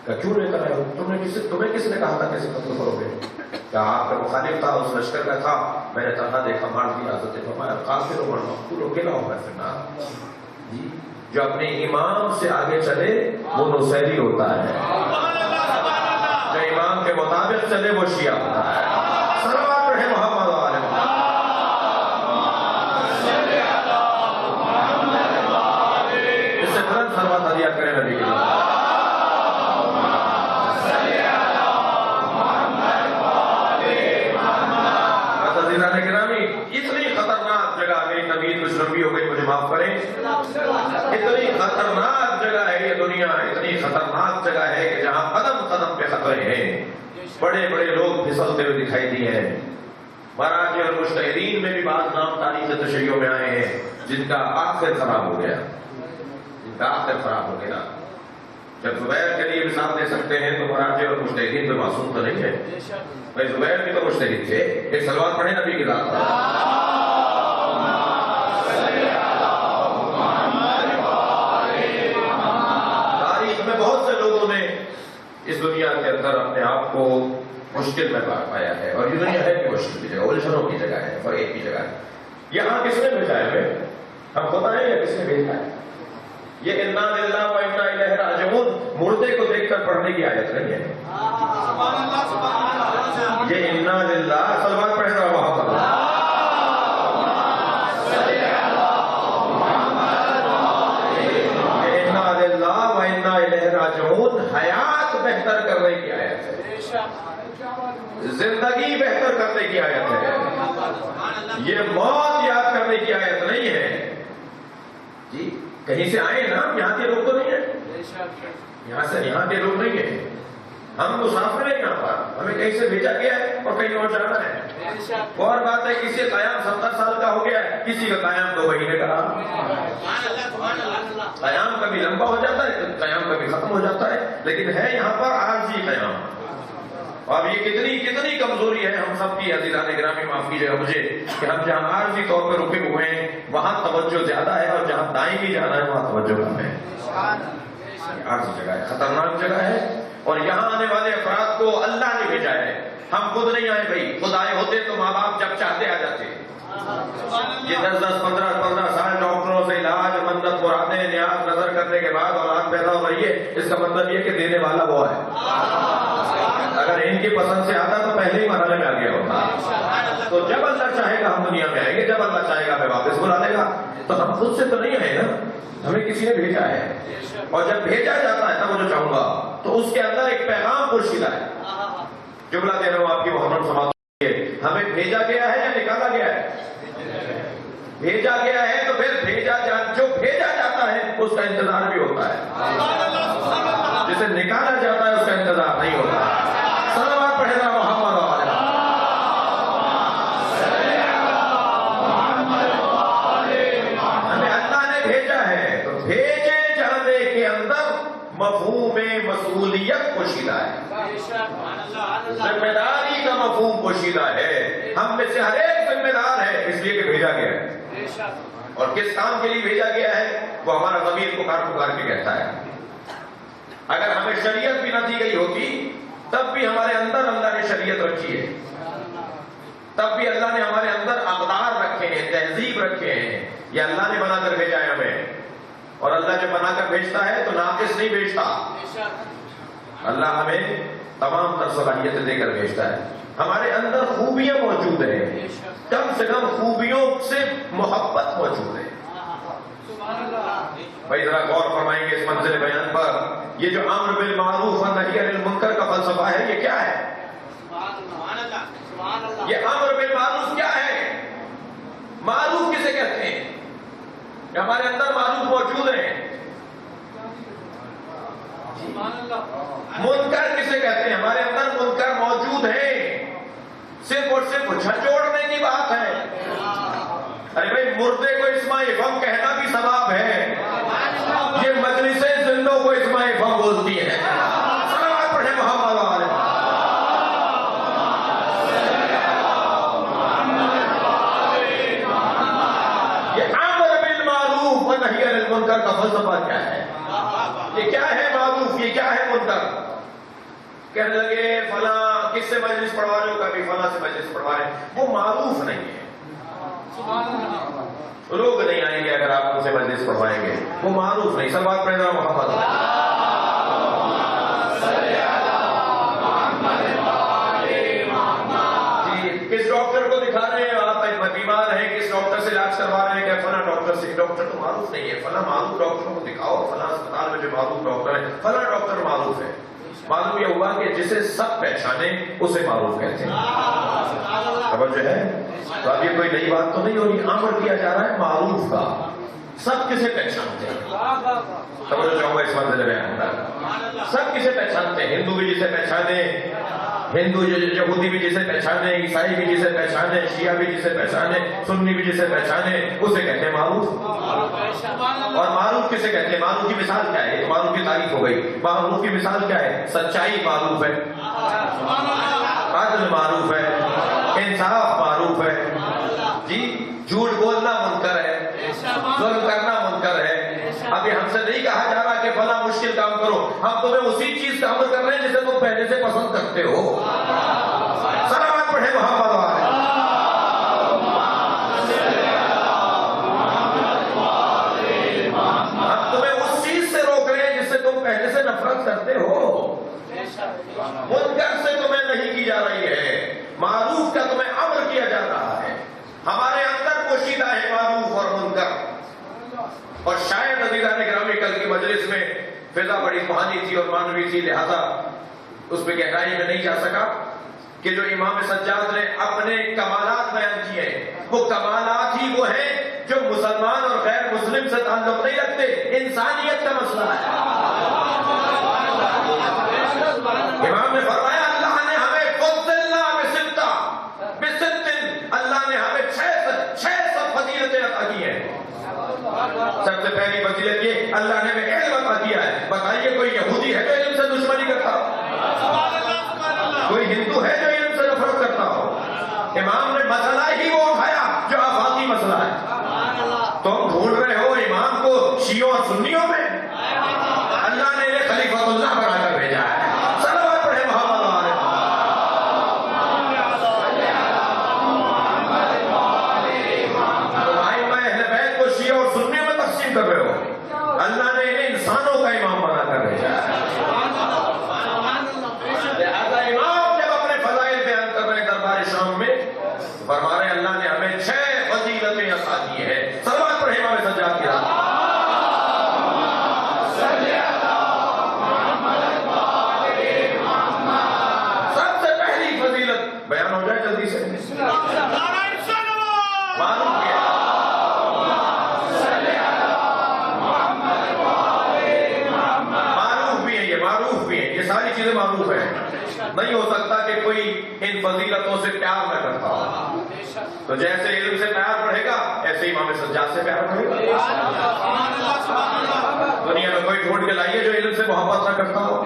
کہ کیوں لے کر آئے ہو؟ تمہیں کس نے کہا تھا کیسے قتل کرو گے؟ کیا آپ کا مخالف تھا، اس لشکر کا تھا، میں نے تنہا دیکھا مار دیا۔ حضرت نے فرمایا القاتل والمقتول کلاہما فی النار، جو اپنے امام سے آگے چلے وہ نصیری ہوتا ہے، جو امام کے مطابق چلے وہ شیعہ ہوتا ہے۔ صلوات پڑھیں محمد والے اس سے بلند صلوات عطیہ کریں نبی کے لیے۔ اتنی خطرناک جگہ میری طبیعت کچھ لمبی ہو گئی، مجھے معاف کریں، اتنی خطرناک جگہ ہے یہ دنیا، اتنی خطرناک جگہ ہے کہ جہاں قدم قدم پہ خطرے ہیں، بڑے بڑے لوگ پھسلتے ہوئے دکھائی دیے ہیں۔ مراجع اور مجتہدین میں بھی بعض نام تاریخ تشیع میں آئے ہیں جن کا آخر خراب ہو گیا، جن کا آخر خراب ہو گیا۔ جب زبیر کے لیے مثال دے سکتے ہیں تو مراجع اور مجتہدین میں معصوم تو نہیں ہے؟ بھائی زبیر بھی تو مجتہد تھے۔ ایک صلوات پڑھیں نبی کی ذات پر۔ تاریخ میں بہت سے لوگوں نے اس دنیا کے اندر اپنے آپ کو مشکل میں پایا ہے، اور یہ دنیا ہے کہ مشکل کی جگہ، الجھنوں کی جگہ ہے، فریب کی جگہ ہے۔ یہاں کس نے بھیجا ہے ہمیں؟ ہم خود آئے یا کس نے بھیجا ہے؟ یہ انا للہ و انا الیہ راجعون مردے کو دیکھ کر پڑھنے کی آیت نہیں ہے۔ یہ انا للہ صلوات پڑھ رہا محمد انا للہ و انا الیہ راجعون حیات بہتر کرنے کی آیت ہے، زندگی بہتر کرنے کی آیت ہے، یہ موت یاد کرنے کی آیت نہیں ہے۔ جی کہیں سے آئے نا، یہاں کے لوگ تو نہیں ہیں، یہاں کے لوگ نہیں ہیں، ہم مسافر ہیں یہاں پر، ہمیں کہیں سے بھیجا گیا ہے اور کہیں اور جانا ہے۔ اور بات ہے کسی کا قیام 70 سال کا ہو گیا ہے، کسی کا قیام 2 مہینے کا رہا۔ قیام کبھی لمبا ہو جاتا ہے، قیام کبھی ختم ہو جاتا ہے، لیکن ہے یہاں پر عارضی قیام۔ اب یہ کتنی کمزوری ہے ہم سب کی، عزیزان گرامی معاف کیجیے گا مجھے، کہ ہم جہاں عارضی طور پہ رکے ہوئے ہیں وہاں توجہ زیادہ ہے، اور جہاں دائیں بھی جانا ہے وہاں توجہ کم ہے۔ عارضی جگہ ہے، خطرناک جگہ ہے، اور یہاں آنے والے افراد کو اللہ نے بھیجا ہے، ہم خود نہیں آئے بھائی، خود آئے ہوتے تو ماں باپ جب چاہتے آ جاتے۔ یہ 10-15 سال ڈاکٹروں سے علاج، منت مرادیں نیاز نظر کرنے کے بعد اولاد پیدا ہو رہی ہے، اس کا مطلب یہ کہ دینے والا وہ ہے۔ اگر ان کی پسند سے آتا تو پہلے ہی مرحلے میں آ گیا ہوتا۔ تو جب اللہ چاہے گا ہم دنیا میں آئیں گے، جب اللہ چاہے گا ہمیں واپس بلا لے گا۔ تو ہم خود سے تو نہیں آئے نا، ہمیں کسی نے بھیجا ہے، اور جب بھیجا جاتا ہے تب وہ جو چاہوں گا تو اس کے اندر ایک پیغام پوشیدہ ہے۔ جملہ دے رہا ہوں آپ کی محترم سماعت، ہمیں بھیجا گیا ہے یا نکالا گیا ہے؟ بھیجا گیا ہے، تو پھر جو بھیجا جاتا ہے اس کا انتظار بھی ہوتا ہے، جسے نکالا جاتا ہے اس کا انتظار نہیں ہوتا۔ صلوات پڑھے گا محمد والے۔ ہمیں اللہ نے بھیجا ہے، تو بھیجے جانے کے اندر مفہوم مسئولیت پوشیدہ ہے، ذمہ داری کا مفہوم پوشیدہ ہے۔ ہم میں سے ہر ایک ذمہ دار ہے، اس لیے کہ بھیجا گیا ہے، اور کس کام کے لیے بھیجا گیا ہے وہ ہمارا ضمیر پکار کے کہتا ہے۔ اگر ہمیں شریعت بھی نہ دی گئی ہوتی تب بھی ہمارے اندر اللہ نے شریعت رکھی ہے، تب بھی اللہ نے ہمارے اندر اقدار رکھے تہذیب رکھے ہیں، یہ اللہ نے بنا کر بھیجا ہے ہمیں، اور اللہ جب بنا کر بھیجتا ہے تو ناقص نہیں بھیجتا، اللہ ہمیں تمام تر صلاحیتیں دے کر بھیجتا ہے۔ ہمارے اندر خوبیاں موجود ہیں، کم سے کم خوبیوں سے محبت موجود ہے۔ بھائی ذرا غور فرمائیں گے اس منزل بیان پر، یہ جو امر بالمعروف و نہی عن المنکر کا فلسفہ ہے یہ کیا ہے؟ یہ امر بالمعروف کیا ہے؟ معروف کسے کہتے ہیں؟ کہ ہمارے اندر معروف موجود ہیں۔ منکر کسے کہتے ہیں؟ ہمارے اندر منکر موجود ہیں، صرف اور صرف جھنجھوڑنے کی بات ہے۔ ارے بھائی مردے کو اسماء فم کہنا بھی ثواب ہے، یہ مجلسیں زندوں کو اسماء فم بولتی ہیں۔ صلوات پڑھیں محمد والے۔ یہ امر بالمعروف و نہی عن المنکر کا فلسفہ کیا ہے؟ یہ کیا ہے معروف، یہ کیا ہے منکر؟ کہنے لگے فلاں کس سے مجلس پڑھوا رہے ہو؟ کبھی فلاں سے مجلس پڑھوا رہے ہیں، وہ معروف نہیں ہے۔ لوگ نہیں آئیں گے اگر آپ ان سے مجلس پڑھوائیں گے، وہ معروف نہیں۔ سب بات پڑھ رہا محمد جی، کس ڈاکٹر کو دکھا رہے ہیں آپ؟ بیمار ہیں، کس ڈاکٹر سے علاج کروا رہے ہیں؟ کہ فلاں ڈاکٹر سے۔ ڈاکٹر تو معروف نہیں ہے، فلاں معروف ڈاکٹروں کو دکھاؤ، فلاں اسپتال میں جو معروف ڈاکٹر ہے، فلاں ڈاکٹر معروف ہے۔ معلوم یہ ہوا کہ جسے سب پہچانے اسے معروف کہتے ہیں۔ خبر جو ہے تو اب یہ کوئی نئی بات تو نہیں ہو رہی، امر کیا جا رہا ہے معروف کا، سب کسے پہچانتے ہیں؟ خبر جو ہوگا اس منزل میں سب کسے پہچانتے ہیں؟ ہندو بھی جسے پہچانے، ہندو یہودی بھی جسے پہچانے، عیسائی بھی جسے پہچانے، شیعہ بھی جسے پہچانے، سنی بھی جسے پہچانے، اسے کہتے ہیں معروف۔ اور معروف کسے کہتے ہیں؟ معروف کی مثال کیا ہے؟ معروف کی تعریف ہو گئی، معروف کی مثال کیا ہے؟ سچائی معروف ہے، عدل معروف ہے، انصاف معروف ہے، جی جھوٹ بولنا منکر ہے، ظلم کرنا منکر ہے۔ ابھی ہم سے نہیں کہا جا رہا کہ فلاں مشکل کام کرو، ہم تمہیں اسی چیز کا عمل کر رہے ہیں جسے تم پہلے سے پسند کرتے ہو۔ صلوات پڑھیں محمد والے۔ ہم تمہیں اس چیز سے روک رہے ہیں جس سے تم پہلے سے نفرت کرتے ہو۔ منکر سے تمہیں نہیں کی جا رہی ہے، معروف کا تمہیں امر کیا جا رہا ہے۔ ہمارے اندر پوشیدہ ہے معروف اور منکر، اور شاید عزیزان گرامی کل کی مجلس میں فضا بڑی روحانی تھی اور مانوی تھی، لہذا اس میں گہرائی میں نہیں جا سکا کہ جو امام سجاد نے اپنے کمالات بیان کیے، وہ کمالات ہی وہ ہیں جو مسلمان اور غیر مسلم سے تعلق نہیں رکھتے، انسانیت کا مسئلہ ہے۔ امام نے فرمایا اللہ نے ہمیں اللہ نے ہمیں 600 فضیلتیں عطا کی ہیں۔ سب سے پہلی فضیلت یہ اللہ نے ہمیں علم عطا کیا ہے۔ بتائیے کوئی یہودی ہے جو علم سے دشمنی کرتا ہو؟ کوئی ہندو ہے جو علم سے نفرت کرتا ہو؟ امام نے مسئلہ ہی وہ اٹھایا جو آفاقی مسئلہ ہے۔ تم ڈھونڈ رہے ہو امام کو شیعوں اور سنیوں میں، اللہ نے انہیں خلیفۃ اللہ بنا کر بھیجا ہے۔ صلوات پڑھیں محمد والے۔ تم ائمہ اہل بیت کو شیعہ اور سنیوں میں تقسیم کر رہے ہو، اللہ نے انہیں انسانوں کا امام بنا کر بھیجا ہے۔ لہذا امام جب اپنے فضائل بیان کر رہے ہیں دربار شام میں، فرما رہے اللہ نے ہمیں 6 فضیلتیں عطا کی ہیں۔ صلوات پڑھیں امام سجاد کی رات۔ سب سے پہلی فضیلت بیان ہو جائے جلدی سے، معروف کیا معروف بھی ہیں، یہ ساری چیزیں معروف ہیں۔ نہیں ہو سکتا کہ کوئی ان فضیلتوں سے پیار نہ کرتا ہو۔ تو جیسے علم سے پیار بڑھے گا ایسے امام سجاد سے پیار بڑھے گا۔ دنیا میں کوئی ڈھونڈ کے لائیے جو علم سے محبت نہ کرتا ہو،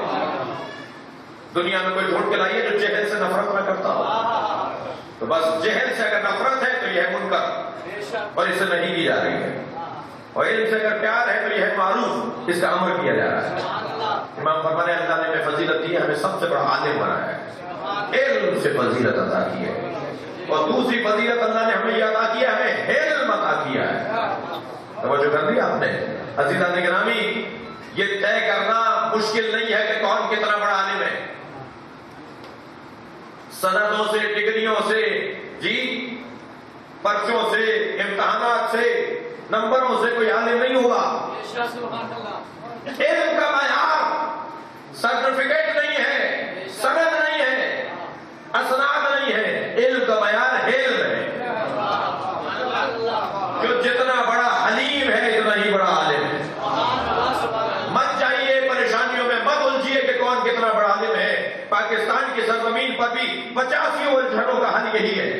دنیا میں کوئی ڈھونڈ کے لائیے جو جہل سے نفرت نہ کرتا ہو۔ تو بس جہل سے اگر نفرت ہے تو یہ ہے منکر اور اس سے نہیں کی جا رہی ہے، اور علم سے اگر پیار ہے تو یہ ہے معروف، اس کا امر کیا جا رہا ہے۔ امام فرمانے اللہ نے ہمیں فضیلت دی ہے، ہمیں سب سے بڑا عالم بنایا ہے، علم سے فضیلت عطا کی ہے۔ اور دوسری فضیلت اللہ نے ہمیں یہ عطا کیا، ہمیں علم عطا کیا ہے. توجہ کر لی آپ نے؟ عزیزان گرامی، یہ طے کرنا مشکل نہیں ہے کہ کون کتنا بڑا عالم ہے. سندوں سے، ڈگریوں سے، جی پرچوں سے، امتحانات سے، نمبروں سے کوئی عالم نہیں ہوا. علم کا معیار سرٹیفکیٹ نہیں ہے، سند نہیں ہے، اسناد نہیں ہے. علم کا معیار علم ہے. جو جتنا بڑا حلیم ہے اتنا ہی بڑا عالم ہے. مت جائیے پریشانیوں میں، مت الجھیے کہ کون کتنا بڑا عالم ہے. پاکستان کی سرزمین پر بھی 85 الجھنوں کا حل یہی ہے.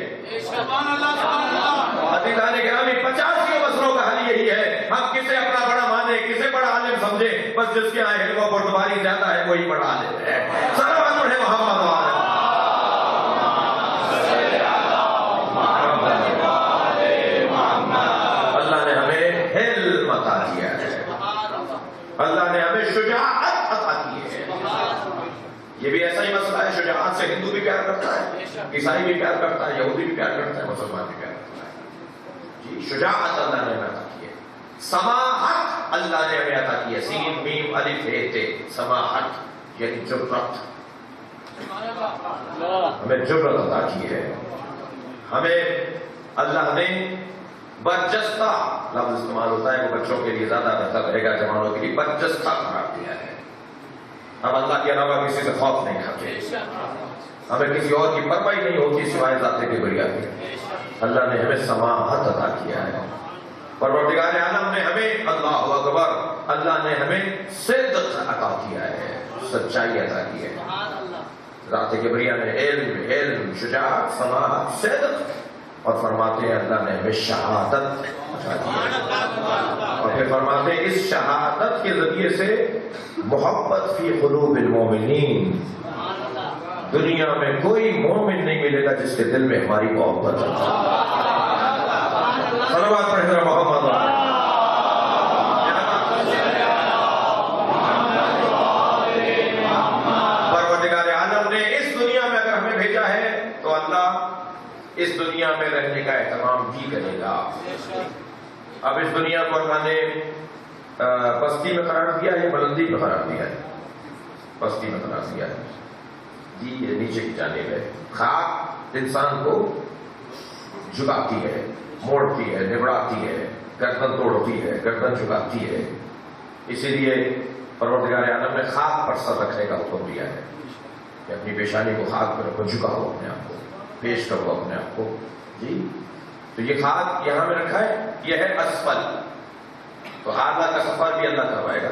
عزیزان گرامی، 85 مسئلوں کا حل یہی ہے. ہم کسے اپنا بڑا مانے، کسے بڑا عالم سمجھے، بس جس کے یہاں علم و بردباری زیادہ ہے وہی بڑا عالم ہے. صلوات پڑھیں محمد وعلی. اللہ نے ہمیں علم عطا کیا ہے، اللہ نے ہمیں شجاعت عطا کی ہے. یہ بھی ایسا ہی مسئلہ ہے، شجاعت سے ہندو بھی پیار کرتا ہے، عیسائی بھی پیار کرتا ہے، یہودی بھی پیار کرتا ہے، مسلمان بھی پیار کرتا ہے. جی شجاعت اللہ نے ہمیں عطا کی ہے. سماحت اللہ نے ہمیں عطا کی ہے. سین میم الف ہے تے، سماحت یعنی جرأت. ہمیں جرأت عطا کی ہے. ہمیں اللہ نے برجستہ لفظ استعمال ہوتا ہے، وہ بچوں کے لیے زیادہ بہتر رہے گا، جوانوں کے لیے برجستہ قرار دیا ہے. ہم اللہ کے علاوہ کسی سے خوف نہیں کھاتے، ہمیں کسی اور کی پرواہ نہیں ہوتی سوائے ذات کبریا کی. اللہ نے ہمیں سماحت عطا کیا ہے. پروردگار عالم نے ہمیں، اللہ اکبر، اللہ نے ہمیں صدق عطا کیا ہے، سچائی عطا کی ہے. ذات کبریا نے علم، شجاعت، سماحت، صدق، اور فرماتے ہیں اللہ نے ہمیں شہادت عطا کی ہے. اور پھر فرماتے ہیں اس شہادت کے ذریعے سے محبت فی قلوب المومنین. دنیا میں کوئی مومن نہیں ملے گا جس کے دل میں ہماری محبت ہے. صلوات پڑھیں محمد. پروردگار عالم نے اس دنیا میں اگر ہمیں بھیجا ہے تو اللہ اس دنیا میں رہنے کا اہتمام بھی کرے گا. اب اس دنیا کو اللہ نے پستی میں قرار دیا ہے، بلندی میں قرار دیا ہے. پستی میں قرار دیا ہے جی، یہ نیچے کی جانب ہے. خاک انسان کو جھکاتی ہے، موڑتی ہے، نبڑاتی ہے، گردن توڑتی ہے، گردن جھکاتی ہے. اسی لیے پروردگار عالم نے خاک پر سر رکھنے کا حکم دیا ہے کہ اپنی پیشانی کو خاک پر رکھو، جھکاؤ اپنے آپ کو، پیش کرو اپنے آپ کو. جی تو یہ خاک یہاں میں رکھا ہے، یہ ہے اسفل. تو اعلیٰ کا سفر بھی اللہ کروائے گا.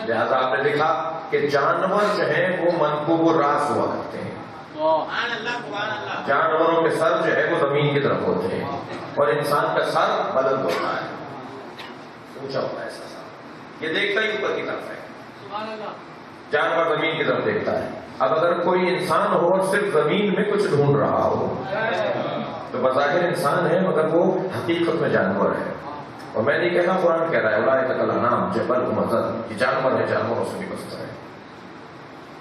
لہذا آپ نے دیکھا کہ جانور جو ہیں وہ منقوب و راس ہوا کرتے ہیں. جانوروں کے سر جو ہے وہ زمین کی طرف ہوتے ہیں، اور انسان کا سر بلند ہوتا ہے، اونچا ہوتا ہے. ایسا سر یہ دیکھتا ہی اوپر کی طرف ہے، جانور زمین کی طرف دیکھتا ہے. اب اگر کوئی انسان ہو اور صرف زمین میں کچھ ڈھونڈ رہا ہو تو بظاہر انسان ہے مگر وہ حقیقت میں جانور ہے. اور میں نہیں کہتا، قرآن کہہ رہا ہے اولئک کالانعام جبل مزل، یہ جانور ہے، جانوروں سے بھی بستا ہے.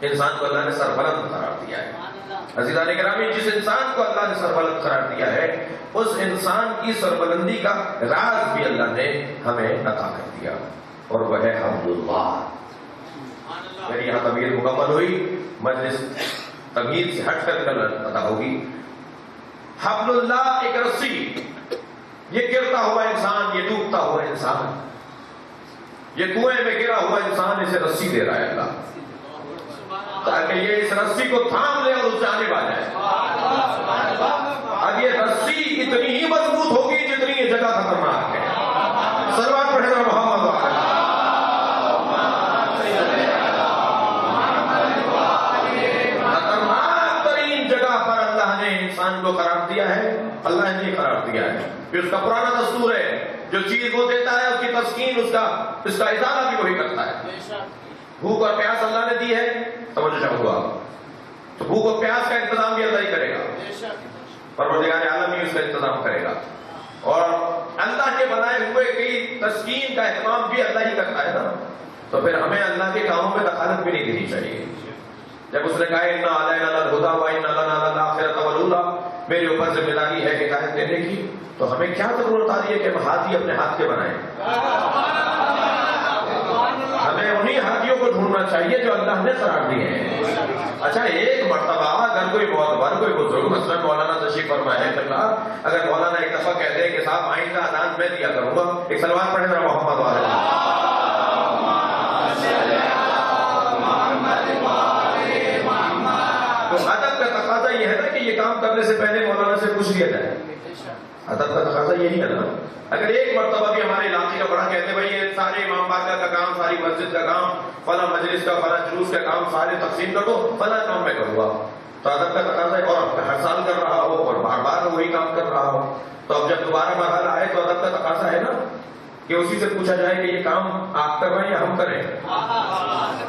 انسان کو اللہ نے سربلند قرار دیا ہے. عزیزان گرامی، جس انسان کو اللہ نے سربلند قرار دیا ہے اس انسان کی سربلندی کا راز بھی اللہ نے ہمیں عطا کر دیا، اور وہ ہے حبل. میری یہاں تمہید مکمل ہوئی، مجلس تمہید سے ہٹ کر ادا ہوگی. حبل اللہ ایک رسی، یہ گرتا ہوا انسان، یہ ڈوبتا ہوا انسان، یہ کنویں میں گرا ہوا انسان، اسے رسی دے رہا ہے اللہ تاکہ یہ اس رسی کو تھام لے اور اس جانب آ جائے. اب یہ رسی اتنی ہی مضبوط ہوگی جتنی یہ جگہ خطرناک ہے. صلوات پڑھے گا محمد وعلی. خطرناک ترین جگہ پر اللہ نے انسان کو قرار دیا ہے. اللہ نے قرار دیا ہے کہ اس کا پرانا دستور ہے، جو چیز وہ دیتا ہے اس کی تسکین، اس کا ازالہ بھی وہی کرتا ہے. بھوک اور پیاس اللہ نے دی ہے، سمجھو چاہوں گا، تو بھوک اور پیاس کا انتظام بھی اللہ ہی کرے گا. پروردگار عالم ہی اس کا انتظام کرے گا. اور اللہ کے بنائے ہوئے کی تسکین کا اہتمام بھی اللہ ہی کرتا ہے نا. تو پھر ہمیں اللہ کے کاموں میں دخالت بھی نہیں دینی چاہیے. جب اس نے کہا اِنَّ عَلَيْنَا لَلْهُدَىٰ وَإِنَّ لَنَا لَلْآخِرَةَ وَالْأُولَىٰ، میرے اوپر ذمہ داری ہے ہدایت دینے کی، تو ہمیں کیا ضرورت آ رہی ہے کہ ہم ہاتھی اپنے ہاتھ کے بنائیں؟ ہمیں انہی ہاتھیوں کو ڈھونڈنا چاہیے جو اللہ نے قرار دیے ہیں۔ اچھا، ایک مرتبہ اگر کوئی معتبر کوئی بزرگ مثلا مولانا تشریف فرما ہے اگر مولانا ایک دفعہ کہتے ہیں کہ صاحب آئندہ اذان میں دیا کروں گا، ایک سلوات پڑھے ذرا محمد والے، تو ادب کا تقاضا یہ ہے نا کہ یہ کام کرنے سے پہلے مولانا سے پوچھ لیا جائے۔ ادب کا تقاضا یہی ہے نا۔ اگر ایک مرتبہ بھی ہمارے علاقے کا بڑا کہتے ہیں بھائی یہ سارے امام بارگاہ کا کام، ساری مسجد کا کام، فلاں مجلس کا فلاں جلوس کا کام سارے تقسیم کر دو، فلاں کام میں کروں گا، تو ادب کا تقاضا ہے، اور ہر سال کر رہا ہو اور بار بار وہی کام کر رہا ہو، تو اب جب دوبارہ مرحلہ آئے تو ادب کا تقاضا ہے نا کہ اسی سے پوچھا جائے کہ یہ کام آپ کر رہے ہیں یا ہم کریں۔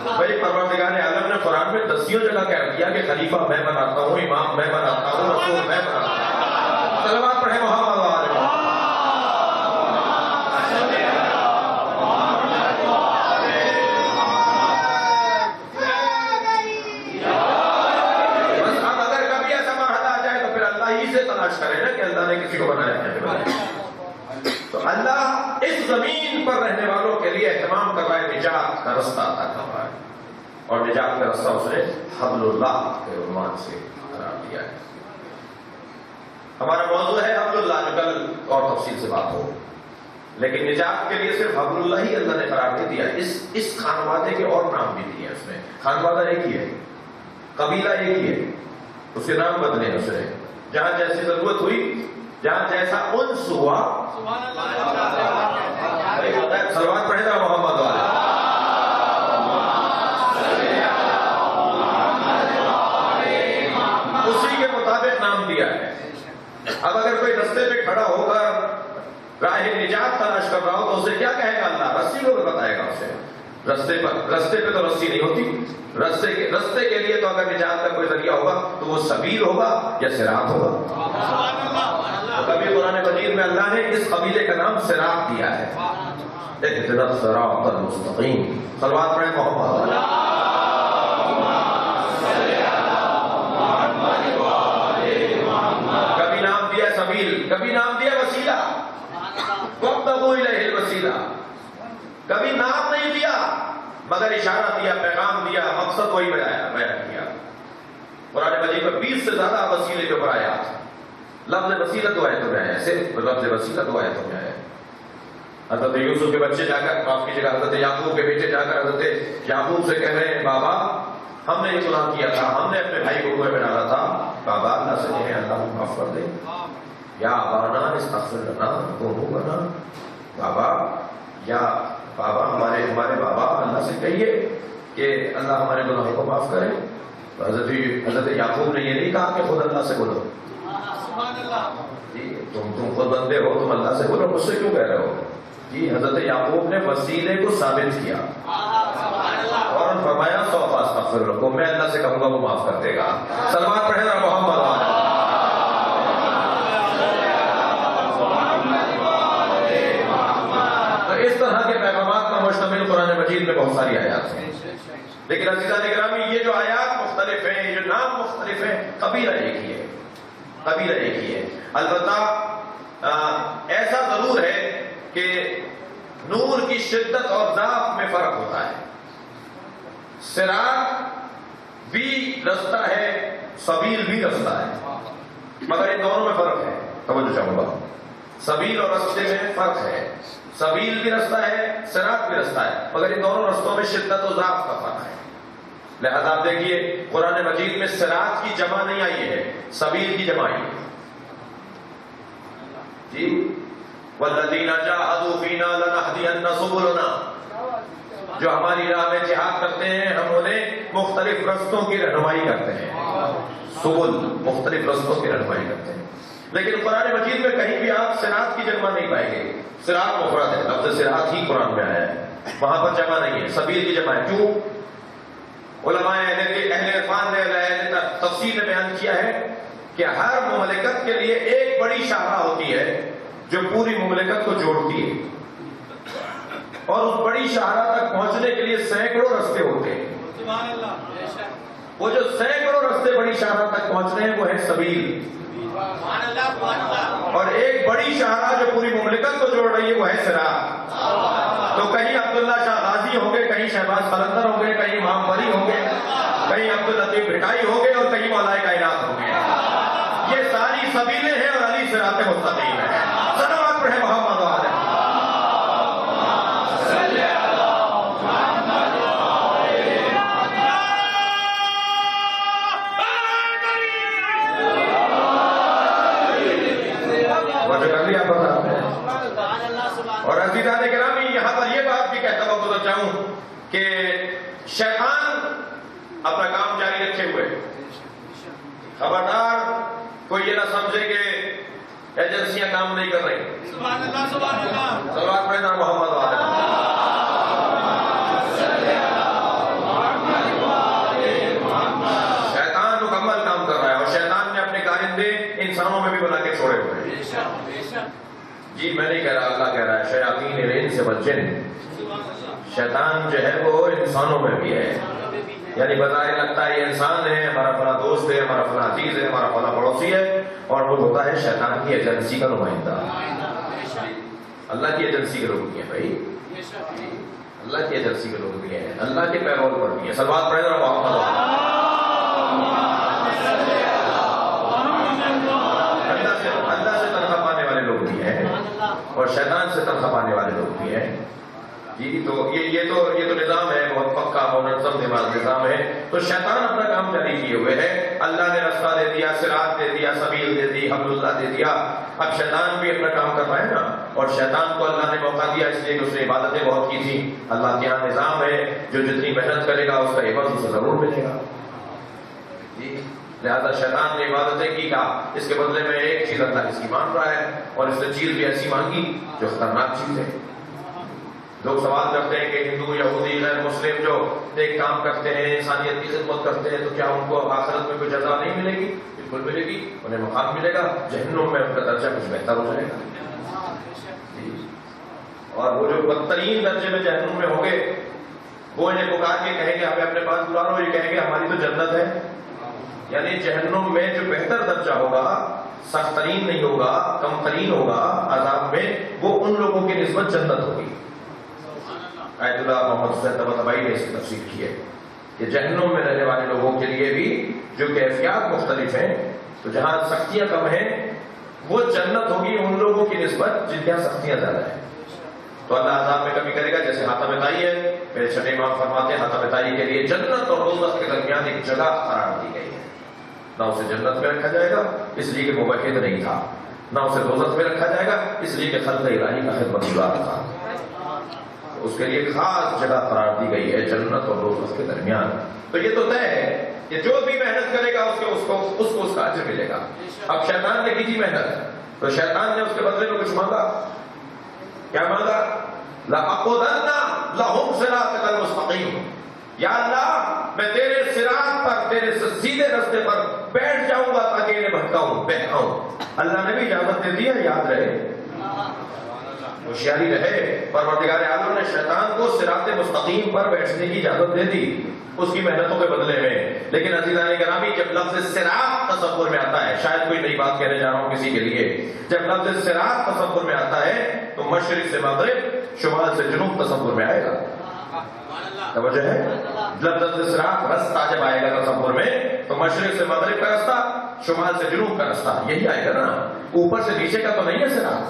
بھائی پروردگار عالم نے قرآن میں 10 جگہ کہہ دیا کہ خلیفہ میں بناتا ہوں، امام میں بناتا ہوں، رسول میں بناتا ہوں۔ صلوات پڑھیں محمد والے۔ بس اب اگر کبھی ایسا مرحلہ آ جائے تو پھر اللہ ہی سے تلاش کرے نا کہ اللہ نے کسی کو بنایا ہے۔ تو اللہ اس زمین پر رہنے والوں کے لیے اہتمام کر رہا ہے، نجات کا رستہ عطا کر رہا ہے، اور نجات کا رستہ اس نے حبل اللہ کے عنوان سے قرار دیا ہے۔ ہمارا موضوع ہے حبل اللہ، جو کل اور تفصیل سے بات ہو، لیکن نجات کے لیے صرف حبل اللہ ہی اللہ نے قرار دے دیا۔ اس خانوادے کے اور نام بھی دیے اس میں، خانوادہ ایک ہی ہے، قبیلہ ایک ہی ہے، اس کے نام بدلے اس نے، جہاں جیسی ضرورت ہوئی، جہاں جیسا انس ہوا۔ سلوات پڑھے گا محمد والے۔ اسی کے مطابق نام دیا ہے۔ اب اگر کوئی رستے پہ کھڑا ہو کر راہ نجات تلاش کر رہا ہو تو اسے کیا کہے گا اللہ؟ رسی کو بھی بتائے گا اسے۔ رستے پہ تو رسی نہیں ہوتی، رستے کے لیے تو اگر نجات کا کوئی ذریعہ ہوگا تو وہ سبیل ہوگا یا صراط ہوگا۔ کبھی قرآن مجید میں اللہ نے اس قبیلے کا نام صراط دیا ہے، اهدنا الصراط المستقیم۔ صلوات پڑھیں محمد۔ کبھی نام دیا سبیل، کبھی نام دیا وسیلہ، وابتغوا الیہ الوسیلہ، کبھی نام نہیں دیا مگر اشارہ دیا، پیغام دیا، مقصد وہی بیان کیا۔ قرآن مجید میں 20 سے زیادہ وسیلے کے اوپر آیات، لفظ وسیلہ 2 آیتوں میں آیا ہے، صرف لفظ وسیلہ 2 آیتوں میں آیا ہے۔ حضرت یوسف کے بچے جا کر، معاف کیجیے گا، حضرت یعقوب کے بیٹے جا کر حضرت یعقوب سے کہہ رہے ہیں بابا ہم نے یہ گناہ کیا تھا، ہم نے اپنے بھائی کو کنویں میں ڈالا تھا، بابا اللہ سے کہیں اللہ معاف کر دے، یا ابانا استغفر لنا ذنوبنا، بابا یا بابا ہمارے بابا اللہ سے کہیے کہ اللہ ہمارے گناہوں کو معاف کرے۔ تو حضرت یعقوب نے یہ نہیں کہا کہ خود اللہ سے بولو، تم خود بندے ہو، تم اللہ سے بولو، مجھ سے کیوں کہہ رہے ہو؟ جی حضرت یعقوب نے وسیلے کو ثابت کیا اور فرمایا سوف استغفر لکم، میں اللہ سے کہوں گا وہ معاف کر دے گا۔ صلوات پڑھیں نا محمد۔ تو اس طرح کے پیغامات پر مشتمل قرآن مجید میں بہت ساری آیات ہیں، لیکن عزیزان گرامی یہ جو آیات مختلف ہیں، یہ جو نام مختلف ہیں، قبیلہ ایک ہی ہے، قبیلہ ایک ہی ہے۔ البتہ ایسا ضرور ہے کہ نور کی شدت اور ضعف میں فرق ہوتا ہے۔ صراط بھی رستہ ہے، سبیل بھی رستہ ہے، مگر ان دونوں میں فرق ہے، توجہ چاہوں گا۔ سبیل اور رستے میں فرق ہے، سبیل بھی رستہ ہے، صراط بھی رستہ ہے، مگر ان دونوں رستوں میں شدت و ضعف کا فرق ہے۔ لہذا آپ دیکھیے قرآن مجید میں صراط کی جمع نہیں آئی ہے، سبیل کی جمع آئی ہے جی۔ والذین جاہدوا فینا لنہدین سبلنا، جو ہماری راہ میں جہاد کرتے ہیں ہم انہیں مختلف رستوں کی رہنمائی کرتے ہیں، سبل مختلف رستوں کی رہنمائی کرتے ہیں۔ لیکن قرآن مجید میں کہیں بھی آپ صراط کی جمع نہیں پائیں گے، صراط مفرد ہے، لفظ صراط ہی قرآن میں آیا ہے، وہاں پر جمع نہیں ہے، سبیل کی جمع ہے۔ کیوں؟ علماء اہل عرفان نے تفسیر میں بیان کیا ہے کہ ہر مملکت کے لیے ایک بڑی شاہراہ ہوتی ہے جو پوری مملکت کو جوڑتی ہے، اور اس بڑی شاہراہ تک پہنچنے کے لیے سینکڑوں رستے ہوتے ہیں۔ وہ جو سینکڑوں رستے بڑی شاہراہ تک پہنچنے ہیں وہ ہے سبیل، اور ایک بڑی شاہراہ جو پوری مملکت کو جوڑ رہی ہے وہ ہے صراط. تو کہیں عبداللہ شاہ غازی ہوں گے, کہیں شہباز قلندر ہوں گے, کہیں امام بری ہوں گے, کہیں عبداللطیف بھٹائی ہوں گے, اور کہیں مولا کائنات ہوں گے. یہ ساری سبیلیں ہیں اور علی صراط مستقیم ہے. صلوات پڑھیں محمد و آلہ. اور عزیزان گرامی, یہاں پر یہ بات بھی کہتا ہوا گزر جاؤں کہ شیطان اپنا کام جاری رکھے ہوئے. خبردار کوئی یہ نہ سمجھے کہ ایجنسیاں کام نہیں کر رہی. صلوات پڑھیں نا محمد والے. شیطان مکمل کام کر رہا ہے, اور شیطان نے اپنے کارندے انسانوں میں بھی بنا کے چھوڑے ہوئے ہیں. جی میں نہیں کہہ رہا, اللہ کہہ رہا ہے شیاطین الانس والجن. شیطان جو ہے وہ انسانوں میں بھی ہے. یعنی بظاہر لگتا ہے یہ انسان ہے, ہمارا فلاں دوست ہے, ہمارا فلاں عزیز ہے, ہمارا فلاں پڑوسی ہے, اور وہ ہوتا ہے شیطان کی ایجنسی کا نمائندہ. اللہ کی ایجنسی کے لوگ بھی ہیں بھائی, اللہ کی ایجنسی کے لوگ بھی ہیں, اللہ کے پیرول پر بھی ہیں. صلوات پڑھیں ذرا محمد. اللہ سے تنخواہ پانے والے لوگ بھی ہیں, اور شیطان سے تنخواہ پانے والے لوگ بھی ہیں. جی تو یہ تو نظام ہے, بہت پکا منظم نظام ہے. تو شیطان اپنا کام جاری کیے ہوئے ہے. اللہ نے رستہ دے دیا, صراط دے دیا, سبیل دے دی, حبل اللہ دے دیا. اب شیطان بھی اپنا کام کر پائے نا, اور شیطان کو اللہ نے موقع دیا اس لیے کہ اس نے عبادتیں بہت کی تھی. اللہ کے یہاں نظام ہے, جو جتنی محنت کرے گا اس کا عوض اسے ضرور ملے گا. جی لہذا شیطان نے عبادتیں کی, کہا اس کے بدلے میں ایک چیز اللہ اس کی مان رہا ہے, اور اس نے چیز بھی ایسی مانگی جو خطرناک چیز ہے. لوگ سوال کرتے ہیں کہ ہندو, یہودی, غیر مسلم جو ایک کام کرتے ہیں, انسانیت کی خدمت کرتے ہیں, تو کیا ان کو آخرت میں کوئی جزا نہیں ملے گی؟ بالکل ملے گی, انہیں مقام ملے گا, جہنم میں ان کا درجہ کچھ بہتر ہو جائے گا. اور وہ جو بدترین درجے میں جہنم میں ہوں گے وہ انہیں پکار کے کہیں گے ہمیں اپنے پاس بلا لو, یہ کہیں گے ہماری تو جنت ہے. یعنی جہنم میں جو بہتر درجہ ہوگا, سخت ترین نہیں ہوگا, کم ترین ہوگا عذاب میں, وہ ان لوگوں کی نسبت جنت ہوگی. آیت اللہ محمد حسین طباطبائی نے اس کی تفسیر کی ہے کہ جہنم میں رہنے والے لوگوں کے لیے بھی جو کیفیات مختلف ہیں, تو جہاں سختیاں کم ہیں وہ جنت ہوگی ان لوگوں کی نسبت جن کے یہاں سختیاں زیادہ ہیں. تو اللہ عذاب میں کمی کرے گا. جیسے حاتم طائی ہے, میرے چھٹے امام فرماتے ہیں حاتم طائی کے لیے جنت اور دوزخ کے درمیان ایک جگہ قرار دی گئی ہے. نہ اسے جنت میں رکھا جائے گا اس لیے کہ موحد نہیں تھا, نہ اسے دوزخ میں رکھا جائے گا اس لیے کہ خلق الہی کا خدمتگار تھا. اس کے لیے خاص جگہ قرار دی گئی ہے جنت اور دوزخ کے درمیان. تو یہ تو طے ہے کہ جو بھی محنت کرے گا اس کو اس کا اجر ملے گا. اب شیطان نے کی تھی محنت, تو شیطان نے اس کے بدلے میں کچھ مانگا. کیا مانگا؟ لَأَقْعُدَنَّ لَهُمْ صِرَاطَكَ الْمُسْتَقِيمَ. یا اللہ میں تیرے صراط پر, تیرے سیدھے راستے پر بیٹھ جاؤں گا تاکہ انہیں بھٹکاؤں, بہکاؤں. اللہ نے بھی اجازت دے دی ہے, یاد رہے, ہوشیاری رہے. پروردگار عالم نے شیطان کو صراط مستقیم پر بیٹھنے کی اجازت دے دی اس کی محنتوں کے بدلے میں. لیکن عزیزان گرامی, جب لفظ صراط تصور میں آتا ہے, شاید کوئی نئی بات کہنے جا رہا ہوں کسی کے لیے, جب لفظ صراط تصور میں آتا ہے تو مشرق سے مغرب, شمال سے جنوب تصور میں آئے گا. توجہ ہے, لفظ صراط رستہ جب آئے گا تصور میں تو مشرق سے مغرب کا راستہ, شمال سے جنوب کا راستہ, یہی آئے گا نا. اوپر سے نیچے کا تو نہیں ہے صراط.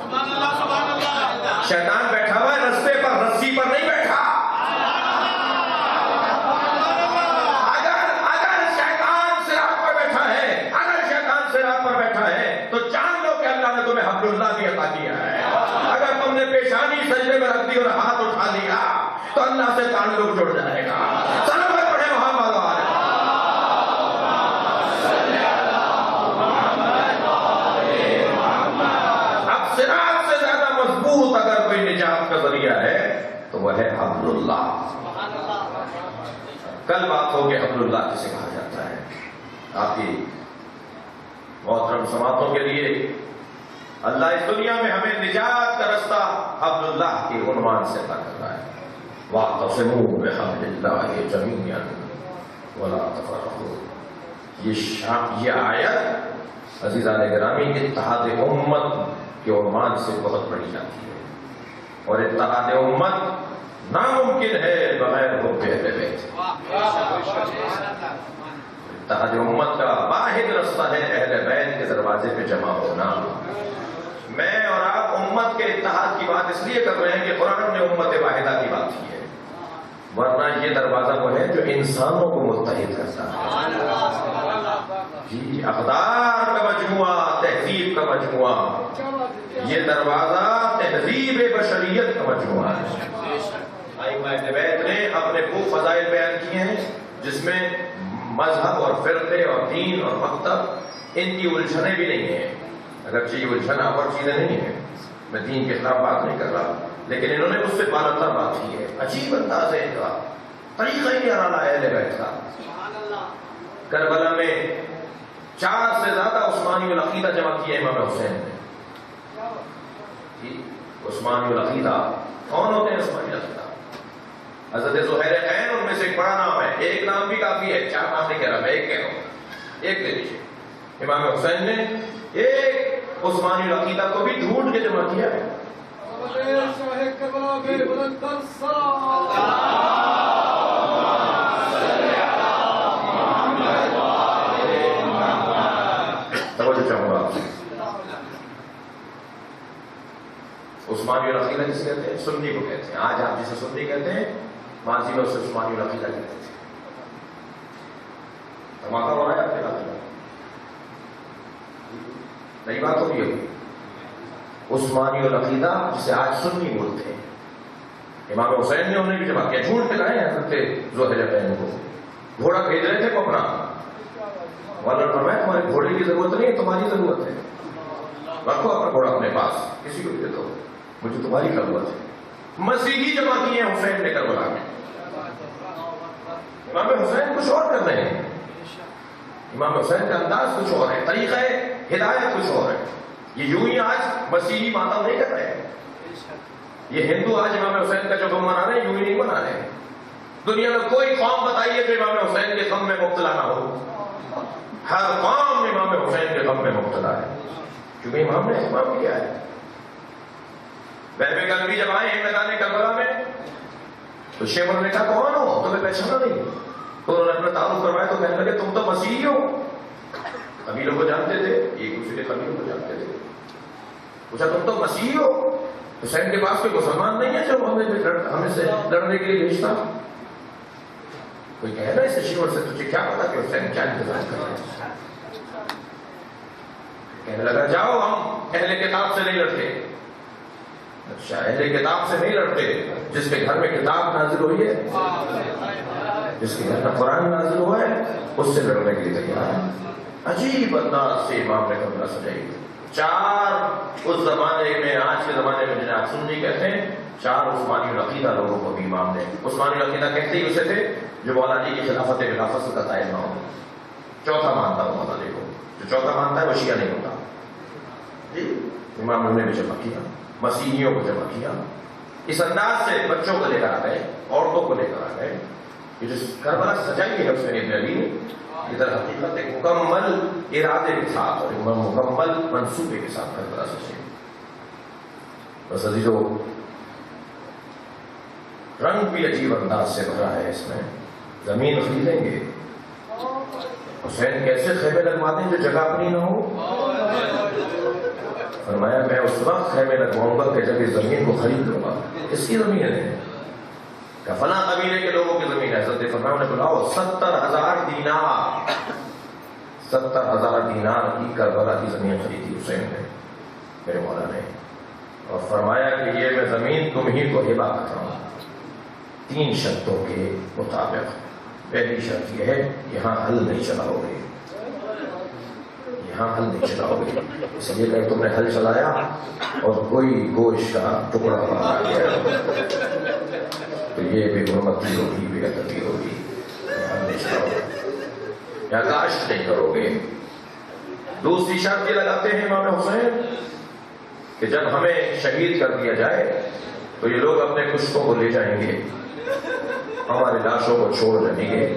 شیطان بیٹھا ہوا ہے رستے پر, رسی پر نہیں بیٹھا. اگر شیطان صراط پر بیٹھا ہے, اگر شیطان صراط پر بیٹھا ہے تو جان لو کہ اللہ نے تمہیں حبل اللہ بھی عطا کیا ہے. اگر تم نے پیشانی سجدے میں رکھ دی اور ہاتھ اٹھا لیا تو اللہ سے تعلق جڑ جائے گا. صلوات پڑھیں محمد والے. اب صراط سے زیادہ مضبوط اگر کوئی نجات کا ذریعہ ہے تو وہ ہے حبل اللہ. کل بات ہو کہ حبل اللہ کسے کہا جاتا ہے. آپ کی محترم سماعتوں کے لیے اللہ اس دنیا میں ہمیں نجات کا رستہ حبل اللہ کے عنوان سے عطا کر رہا ہے. وَاعْتَصِمُوا بِحَبْلِ اللَّهِ جَمِيعًا وَلَا تَفَرَّقُوا. یہ آیت عزیزان گرامی، اتحاد امت کے عنوان سے بہت بڑی جاتی ہے، اور اتحاد امت ناممکن ہے بغیر حب اہل بیت۔ اتحاد امت کا واحد رستہ ہے اہل بیت کے دروازے پہ جمع ہونا۔ میں اور آپ امت کے اتحاد کی بات اس لیے کر رہے ہیں کہ قرآن نے امت واحدہ کی بات کی ہے، ورنہ یہ دروازہ وہ ہے جو انسانوں کو متحد کرتا ہے۔ جی، اقدار کا مجموعہ، تہذیب کا مجموعہ، یہ دروازہ تہذیب بشریت کا مجموعہ ہے۔ ائمہ اہل بیت نے اپنے وہ فضائل بیان کیے ہیں جس میں مذہب اور فرقے اور دین اور مکتب ان کی الجھنیں بھی نہیں ہیں، اگرچہ یہ الجھن اور چیزیں نہیں ہیں، میں دین کے خلاف بات نہیں کر رہا، لیکن انہوں نے اس سے بالاتر بات کی ہے۔ عجیب انداز ہے ان کا، طریقہ ہی نرالا ہے اہل بیت کا۔ کربلا میں 4 سے زیادہ عثمانی العقیدہ جمع کیے امام حسین نے۔ عثمانی العقیدہ کون ہوتے ہیں؟ عثمانی العقیدہ حضرت زہیر عین ان میں سے ایک بڑا نام ہے، ایک نام بھی کافی ہے، 4 نام نہیں کہہ رہا میں، ایک کہہ رہا ہوں، ایک لے لیجیے۔ امام حسین نے ایک عثمانی العقیدہ کو بھی ڈھونڈ کے جمع کیا ہے۔ توجہ چاہوں گا آپ سے، عثمانی العقیدہ جسے کہتے ہیں سنی کو کہتے ہیں، آج آپ جسے سنی کہتے ہیں ماضی میں اسے عثمانی العقیدہ کہتے تھے۔ دھماکہ ہو رہا ہے اپنے علاقے میں، نئی بات ہو رہی ہے۔ عثمانی العقیدہ جسے آج سنی بولتے ہیں، امام حسین نے انہیں بھی جمع کیا، جھوٹ پہ لائے حضرت زہیر عین کو، گھوڑا بھیج رہے تھے وہ اپنا، والا فرمایا تمہارے گھوڑے کی ضرورت نہیں ہے، تمہاری ضرورت ہے، رکھو اپنا گھوڑا اپنے پاس، کسی کو بھی دے دو، مجھے تمہاری ضرورت ہے۔ مسیحی جمع کیے ہیں حسین نے کربلا میں۔ امام حسین کچھ اور کر رہے ہیں، امام حسین کا انداز کچھ اور ہے، طریقہ ہدایت کچھ اور ہے۔ یہ یوں ہی آج مسیحی ماتم نہیں کر رہے ہیں، یہ ہندو آج امام حسین کا جو غم منا رہے ہیں یوں ہی نہیں منا رہے ہیں۔ دنیا میں کوئی قوم بتائیے جو امام حسین کے غم میں مبتلا نہ ہو، ہر قوم امام حسین کے غم میں مبتلا ہے، کیونکہ امام نے اہتمام کیا ہے۔ بہبے قلبی جب آئے ہیں میدان کربلا میں تو شیخ نے کہا کون ہو؟ تمہیں پہچانا نہیں؟ تو انہوں نے اپنا تعارف کروایا تو کہنے لگے تم تو مسیحی ہو۔ قبیلوں کو جانتے تھے، ایک دوسرے کے قبیلوں کو جانتے تھے، پوچھا تم تو مسیحی ہو؟ حسین کے پاس کوئی مسلمان نہیں ہے جو ہمیں سے لڑنے کے لیے بھیجتا؟ کوئی کہہ رہا ہے اس شیور سے تجھے کیا پتا کہ حسین کیا انتظار کر رہے ہیں؟ کہنے لگا جاؤ ہم اہل کتاب سے نہیں لڑتے۔ اچھا، اہل کتاب سے نہیں لڑتے، جس کے گھر میں کتاب نازل ہوئی ہے، جس کے گھر میں قرآن نازل ہوا ہے، اس سے لڑنے کے لیے تیار ہے۔ عجیب انداز سے امام نے کربلا سجائی۔ 4 اس زمانے میں، آج کے زمانے میں جنہیں آپ سنی کہتے ہیں، 4 عثمانی العقیدہ لوگوں کو بھی امام نے، عثمانی العقیدہ کہتے ہی اسے تھے جو مولا علی کی خلافت کا قائل نہ ہو، چوتھا مانتا ہو مولا علی کو، جو چوتھا مانتا ہے وہ شیعہ نہیں ہوتا۔ جی، امام نے بھی جمع کیا، مسیحیوں کو جمع کیا، اس انداز سے بچوں کو لے کر آ گئے، عورتوں کو لے کر آ گئے۔ یہ جو کربلا سجائی ہے حسین ابن علی نے، ادھر حقیقت ایک مکمل ارادے کے ساتھ اور مکمل منصوبے کے ساتھ کربلا سجائی۔ بس عزیزو، رنگ بھی عجیب انداز سے بھرا ہے اس میں۔ زمین خریدیں گے، حسین کیسے خیمے لگوا دیں جو جگہ اپنی نہ ہو؟ فرمایا میں اس وقت خیمے لگواؤں گا کہ جب اس زمین کو خرید لوں گا۔ اس کی زمین ہے کہ فلاں قبیلے کے لوگوں کی زمین ہے، حضرت فرمایا انہیں بلاؤ، 70,000 دینار 70,000 دینار کی کربلا کی زمین خریدی حسین نے، میرے مولا نے، اور فرمایا کہ یہ میں زمین تم ہی کو ہبہ کرتا ہوں 3 شرطوں کے مطابق۔ پہلی شرط یہ ہے یہاں حل نہیں چلاؤ گے، یہاں حل نہیں چلاؤ گے، اس لیے کہ تم نے حل چلایا اور کوئی گوشت کا ٹکڑا باہر آ گیا تو یہ بے حرمتی ہوگی، بے ادبی ہوگی، حل نہیں چلاؤ گے، یہاں کاشت نہیں کرو گے۔ دوسری شرط یہ لگاتے ہیں امام حسین کہ جب ہمیں شہید کر دیا جائے تو یہ لوگ اپنے کشتوں کو لے جائیں گے، ہماری لاشوں کو چھوڑ جائیں گے،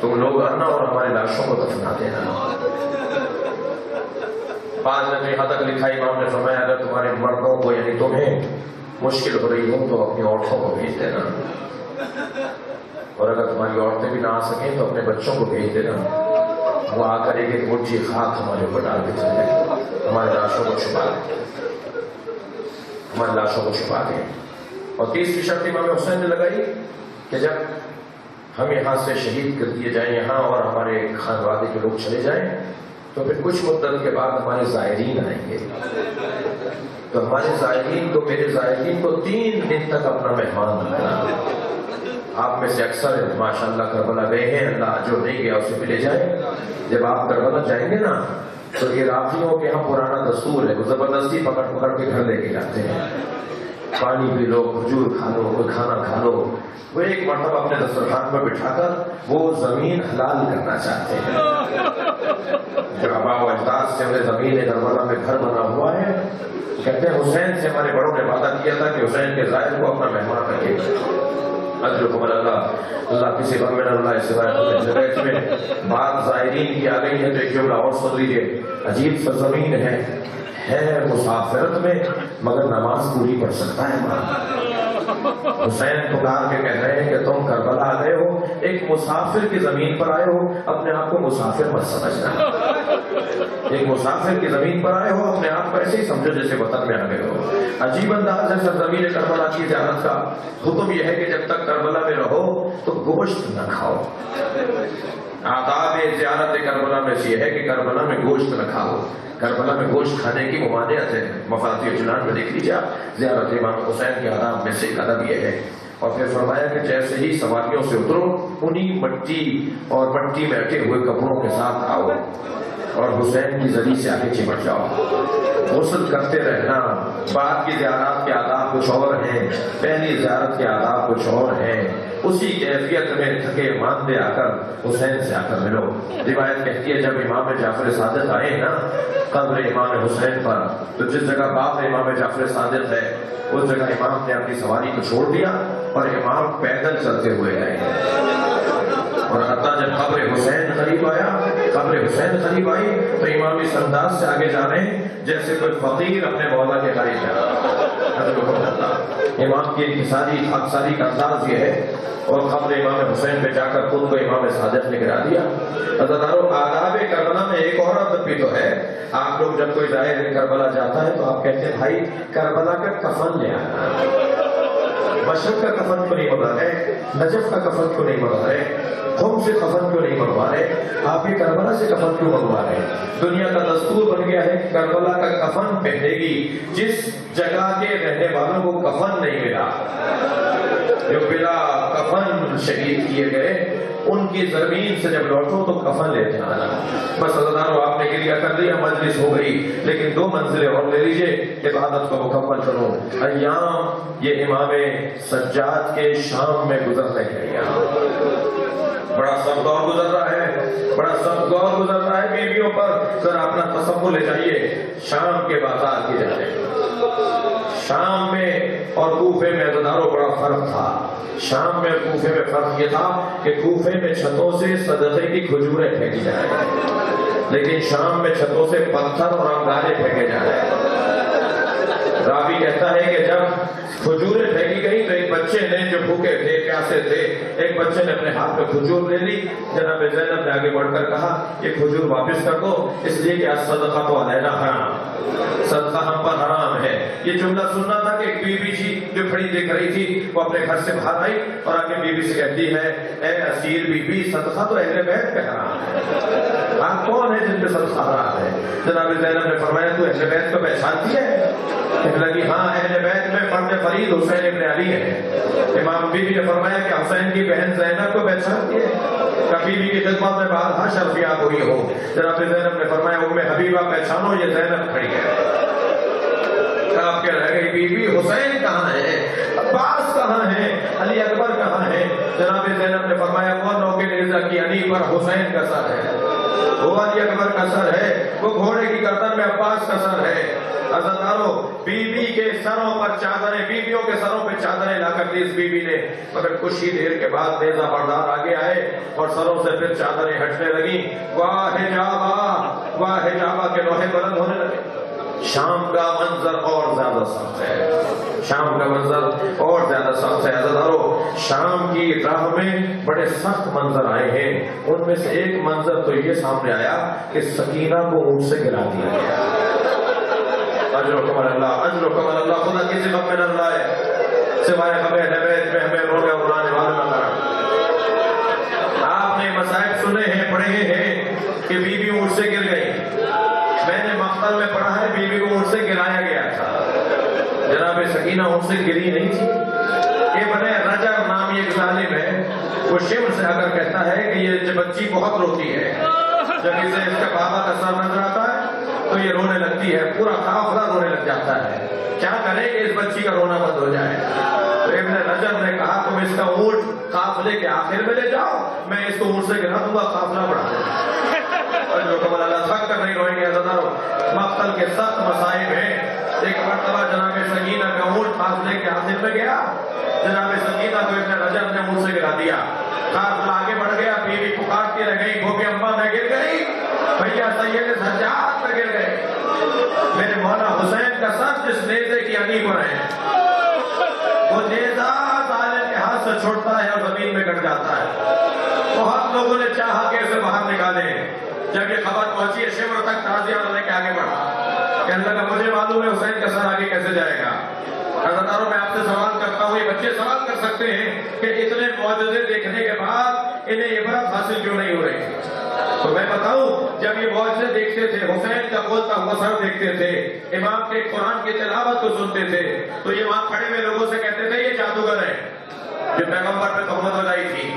تم لوگ آنا اور ہماری لاشوں کو دفنا دینا۔ بعض نے یہاں تک لکھا امام نے فرمایا اگر تمہارے مردوں کو یعنی تمہیں مشکل ہو رہی ہو تو اپنی عورتوں کو بھیج دینا، اور اگر تمہاری عورتیں بھی نہ آ سکیں تو اپنے بچوں کو بھیج دینا، وہ آ کر ایک مٹھی خاک ہمارے اوپر ڈال کے چلے، ہمارے لاشوں کو چھپا دیں، ہماری لاشوں کو چھپا دیں۔ اور تیسری شرط امام حسین نے لگائی کہ جب ہم یہاں سے شہید کر دیے جائیں یہاں اور ہمارے خانوادے کے لوگ چلے جائیں تو پھر کچھ مدت کے بعد ہمارے زائرین آئیں گے، تو ہمارے زائرین کو میرے زائرین کو 3 دن تک اپنا مہمان رکھنا۔ آپ میں سے اکثر ماشاءاللہ کربلا گئے ہیں، اللہ جو نہیں گیا اسے بھی لے جائے۔ جب آپ کربلا جائیں گے نا تو عراقیوں کے یہاں پرانا دستور ہے، وہ زبردستی پکڑ پکڑ کے گھر لے کے جاتے ہیں، پانی پی لو، کھجور کھا لو، کوئی کھانا کھا لو۔ وہ ایک مرتبہ اپنے دسترخوان میں بٹھا کر وہ زمین حلال کرنا چاہتے ہیں۔ جو آباء و اجداد سے انہیں زمین کربلا میں گھر بنا ہوا ہے، کہتے ہیں حسین سے ہمارے بڑوں نے وعدہ کیا تھا کہ حسین کے زائر کو اپنا مہمان رکھے گا۔ اجرکم اللہ کسی بار میں اللہ سوائے اس میں بات زائرین کی آ گئی ہے تو ایک جملہ اور سن لیجیے۔ عجیب سرزمین ہے مسافرت میں مگر نماز پوری پڑھ سکتا ہے وہاں۔ حسین پکار کے کہہ رہے ہیں کہ تم کربلا آ گئے ہو، ایک مسافر کی زمین پر آئے ہو، اپنے آپ کو مسافر مت سمجھنا۔ ایک مسافر کی زمین پر آئے ہو، اپنے آپ کو ایسے ہی سمجھو جیسے وطن میں آ گئے ہو۔ عجیب انداز ہے سرزمین کربلا کی زیارت کا۔ حکم یہ ہے کہ جب تک کربلا میں رہو تو گوشت نہ کھاؤ۔ آداب زیارت کربلا میں سے یہ ہے کہ کربلا میں گوشت نہ کھاؤ، کربلا میں گوشت کھانے کی ممانعت ہے۔ مفاتیح الجنان میں دیکھ لیجیے زیارت امام حسین کے آداب میں سے ایک ادب یہ ہے۔ اور پھر فرمایا کہ جیسے ہی سواریوں سے اترو انہی مٹی اور مٹی میں اٹے ہوئے کپڑوں کے ساتھ آؤ اور حسین کی زری سے آگے چمٹ جاؤ، غسل کرتے رہنا۔ بعد کی زیارت کے آداب کچھ اور ہیں، پہلی زیارت کے آداب کچھ اور ہیں۔ اسی کیفیت میں تھکے ماندے آ کر حسین سے آ کر ملو۔ روایت کہتی ہے جب امام جعفر صادق آئے نا قبر امام حسین پر، تو جس جگہ باپ امام جعفر صادق ہے اس جگہ امام نے اپنی سواری کو چھوڑ دیا اور امام پیدل چلتے ہوئے گئے۔ اور حتیٰ جب قبر حسین قریب آئی تو امام اس انداز سے آگے جا رہے ہیں جیسے کوئی فقیر اپنے مولا کے قریب جا رہا۔ امام کی انکساری خاکساری کا انداز یہ ہے۔ اور قبر امام حسین پہ جا کر خود کو امام صادق نے گرا دیا۔ عزیزانو آداب کربلا میں ایک اور عادت بھی تو ہے۔ آپ لوگ جب کوئی ظاہر کربلا جاتا ہے تو آپ کہتے ہیں بھائی کربلا کا کفن لے آنا۔ مشرق کا کفن کیوں نہیں منگوا رہے، نجف کا کفن کیوں نہیں منگوا رہے، قم سے کفن کیوں نہیں منگوا رہے، آپ یہ کربلا سے کفن کیوں منگوا رہے ہیں؟ دنیا کا دستور بن گیا ہے کہ کربلا کا کفن پہنے گی جس جگہ کے رہنے والوں کو کفن نہیں ملا، جو بلا کفن شہید کیے گئے ان کی زمین سے جب لوٹو تو کفن لیتے آنا۔ بس عزیزانو آپ نے گریہ کر دیا، مجلس ہو گئی، لیکن 2 منزلیں اور لے لیجئے، عبادت کو مکمل کرو۔ ایام یہ امام سجاد کے شام میں گزر رہے ہیں، ایام بڑا سخت دور گزر رہا ہے بیویوں پر۔ ذرا اپنا تصور لے جائیے شام کے بازار کی جانب۔ شام میں اور کوفے میں عزیزانو بڑا فرق تھا۔ شام میں اور کوفے میں فرق یہ تھا کہ کوفے میں چھتوں سے صدقے کی کھجوریں پھینکی جا رہی ہیں، لیکن شام میں چھتوں سے پتھر اور انگارے پھینکے جا رہے ہیں۔ راوی کہتا ہے کہ جب کھجوریں پھینکی گئی تو ایک بچے نے جو بھوکے تھے پیاسے تھے، ایک بچے نے اپنے ہاتھ میں کھجور لے لی۔ جناب زینب نے آگے بڑھ کر کہا یہ کھجور واپس کر دو، اس لیے کہ الصدقہ تو علینا حرام، صدقہ ہم پر حرام ہے۔ یہ جملہ سننا تھا کہ ایک بی بی جی جو کھڑی دیکھ رہی تھی وہ اپنے گھر سے باہر آئی اور آگے بی بی سے کہتی ہے اے اسیر بی بی صدقہ تو اہل بیت پہ حرام ہے، آپ کون ہے جن پہ صدقہ حرام ہے؟ جناب زینب نے فرمایا تو اہل بیت کو پہچانتی ہے؟ کہنے لگی ہاں اہل بیت میں فرد فرید حسین ابن علی ہے۔ امام بی بی نے فرمایا کہ حسین کی بہن زینب کو پہچانتی ہے؟ کبھی بھی کی خدمت میں بارہا شرفیات ہوئی ہو۔ جناب زینب نے فرمایا ام حبیبہ پہچانو یہ زینب کھڑی ہے۔ آپ کہہ رہے گی بی بی حسین کہاں ہے، عباس کہاں ہے، علی اکبر کہاں ہے؟ جناب زینب نے فرمایا وہ نوکے نیزہ کی علی پر حسین کا سر ہے۔ وہ علی اکبر کا سر ہے، وہ گھوڑے کی گردن میں عباس کا سر ہے۔ عزیزانو، بیوی کے سروں پر چادریں، بیویوں کے سروں پہ چادریں لا کر دی اس بیوی نے، مگر کچھ ہی دیر کے بعد نیزہ بردار آگے آئے اور سروں سے پھر چادریں ہٹنے لگیں۔ واہ حجابہ کے لوہے بلند ہونے لگے۔ شام کا منظر اور زیادہ سخت ہے، شام کا منظر اور زیادہ سخت ہے۔ عزیزانو، شام کی راہ میں بڑے سخت منظر آئے ہیں، ان میں سے ایک منظر تو یہ سامنے آیا کہ سکینہ کو اونٹ سے گرا دیا گیا۔ اجرکم اللہ، خدا کسی غم میں نہ لائے سوائے ہمیں نوید میں ہمیں رونے اڑانے والے نہ کرا۔ آپ نے مصائب سنے ہیں، پڑھے ہیں کہ بیوی اونٹ سے گر گئی۔ میں نے مقتل میں پڑھا ہے بیوی کو اونٹ سے گرایا گیا تھا، جناب سکینہ اونٹ سے گری نہیں تھی۔ ابن رجب نامی ایک ظالم ہے، وہ شمر سے اگر کہتا ہے کہ یہ بچی بہت روتی ہے، جب اسے اس کا بابا کا سر نظر آتا ہے تو یہ رونے لگتی ہے، پورا قافلہ رونے لگ جاتا ہے، کیا کرے کہ اس بچی کا رونا بند ہو جائے۔ تو ابن رجب نے کہا تم اس کا اونٹ قافلے کے آخر میں لے جاؤ، میں اس کو اونٹ سے گرا دوں گا، قافلہ بڑھا دوں گا۔ اور جو کمال اللہ تھک کر نہیں روئیں گے۔ عزیزانو، مقتل کے سخت مصائب ہیں۔ ایک مرتبہ جناب سکینہ کا اونٹ قافلے کے آخر میں گیا، جناب سکینہ کو ابن رجب نے اونٹ سے گرا دیا، قافلہ آگے بڑھ گیا، بیوی پکارتی رہ گئی، وہ بھی اماں میں گر گئی، بھیا سید سجاد میں گر گئے۔ میرے مولا حسین کا سر جس نیزے کی علی پر ہے، وہ نیزہ ظالم کے ہاتھ سے چھوٹتا ہے اور زمین میں گڑ جاتا ہے۔ بہت لوگوں نے چاہا کہ اسے باہر نکالے، جب یہ خبر پہنچی ہے شمر تک تازیانہ لے کے آگے بڑھا، کہنے لگا مجھے معلوم ہے حسین کا سر آگے کیسے جائے گا۔ عزیزانو، میں آپ سے سوال کرتا ہوں، یہ بچے سوال کر سکتے ہیں کہ اتنے معجزے دیکھنے کے بعد انہیں عبرت حاصل کیوں نہیں ہو رہی؟ تو میں بتاؤں، جب یہ معجزے دیکھتے تھے، حسین کا بولتا ہوا سر دیکھتے تھے، امام کے قرآن کی تلاوت کو سنتے تھے، تو یہ وہاں کھڑے ہوئے لوگوں سے کہتے تھے یہ جادوگر ہے، جو پیغمبر پہ تہمت لگائی تھی،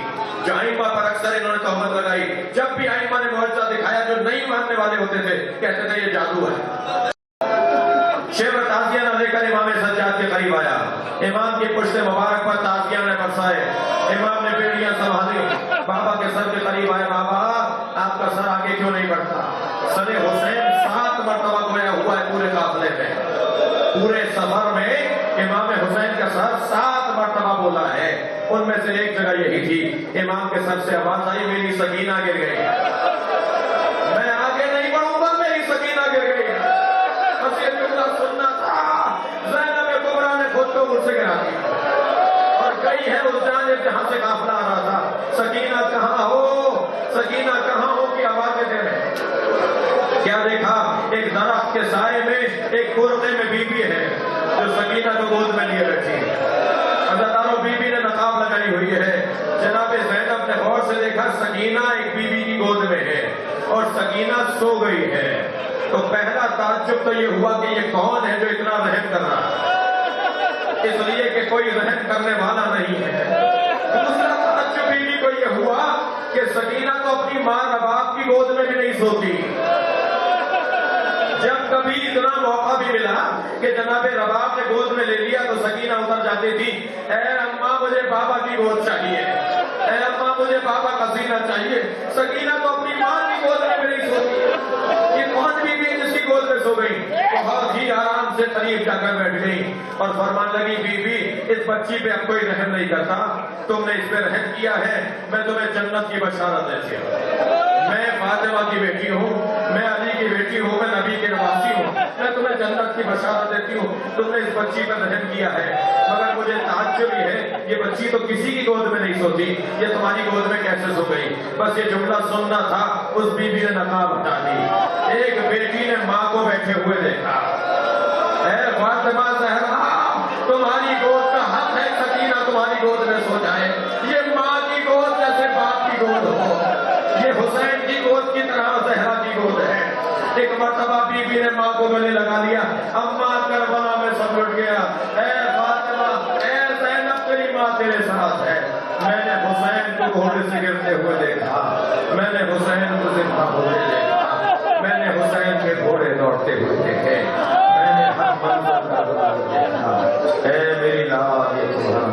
جو ائمہ پر اکثر انہوں نے تہمت لگائی، جب بھی ائمہ نے معجزہ دکھایا جو نہیں ماننے والے ہوتے تھے کہتے تھے یہ جادو ہے۔ شیور تعزیہ نہ لے کر امام سجاد کے قریب آیا، امام کی پشت مبارک پر تعزیہ نے برسائے، امام نے بیڑیاں سنبھالی، بابا کے سر کے قریب آئے، بابا آپ کا سر آگے کیوں نہیں بڑھتا؟ سر حسین 7 مرتبہ گویا ہوا ہے پورے قافلے میں، پورے سفر میں امام حسین کا سر 7 مرتبہ بولا ہے، ان میں سے ایک جگہ یہی تھی، امام کے سر سے آواز آئی میری سکینہ گر گئی، میں آگے نہیں بڑھوں گا، میری سکینہ گر گئی۔ بس یہ جملہ سننا تھا، زینب کبریٰ نے خود کو مجھ سے گرا دیا اور گئی ہے اس جانب جہاں سے قافلہ آ رہا تھا، سکینہ کہاں ہو، سکینہ کہاں ہو کی آوازیں دے رہے ہیں۔ کیا دیکھا؟ ایک درخت کے سائے میں ایک برقعے میں بی بی ہے جو سکینہ کو گود میں لیے بیٹھی ہے۔ عزیزانو، بی بی نے نقاب لگائی ہوئی ہے، جناب زینب نے غور سے دیکھا سکینہ ایک بی بی کی گود میں ہے اور سکینہ سو گئی ہے۔ تو پہلا تعجب تو یہ ہوا کہ یہ کون ہے جو اتنا رحم کر رہا ہے، اس لیے کہ کوئی رحم کرنے والا نہیں ہے۔ دوسرا تعجب بیوی کو یہ ہوا کہ سکینہ تو اپنی ماں رباب کی گود میں بھی نہیں سوتی، جب کبھی اتنا موقع بھی ملا کہ جناب رباب نے گود میں لے لیا تو سکینہ اتر جاتی تھی، اے اماں مجھے بابا کی گود چاہیے، اے اماں مجھے بابا کا سینہ چاہیے۔ سکینہ تو اپنی ماں کی گود میں بھی نہیں سوتی، یہ کون بیوی ہے جس کی گود میں سو گئی؟ بہت ہی آرام سے قریب جا کر بیٹھ گئی اور فرمان لگی بی بی اس بچی پہ اب کوئی رحم نہیں کرتا، تم نے اس پہ رحم کیا ہے، میں تمہیں جنت کی بشارت دیتی ہوں، میں فاطمہ کی بیٹی ہوں، میں علی کی بیٹی ہوں، میں نبی کے نواسی ہوں، میں تمہیں جنت کی بشارت دیتی ہوں، تم نے اس بچی پر رحم کیا ہے، مگر مجھے تعجب ہی ہے یہ بچی تو کسی کی گود میں نہیں سوتی، یہ تمہاری گود میں کیسے سو گئی؟ بس یہ جملہ سننا تھا، اس بی بی نے نقاب ہٹا دی۔ ایک بیٹی نے ماں کو بیٹھے ہوئے دیکھا، اے فاطمہ زہرا تمہاری گود کا حق ہے سکینہ تمہاری گود میں سو جائے، یہ ماں کی گود جیسے باپ کی گود ہو، یہ حسین کی گود کی طرح زہرا کی گود ہے۔ ایک مرتبہ بی بی نے ماں کو گلے لگا لیا، اماں کربلا میں سب لٹ گیا، اے فاطمہ اے زینب تیری ماں تیرے ساتھ ہے۔ میں نے حسین کو گھوڑے سے گرتے ہوئے دیکھا، میں نے حسین کو زندہ ہوتے دیکھا، میں نے حسین کے گھوڑے دوڑتے ہوئے دیکھے، میں نے ہر منظر کا گزار دیکھا، اے میری لاڈ یہ تمہارا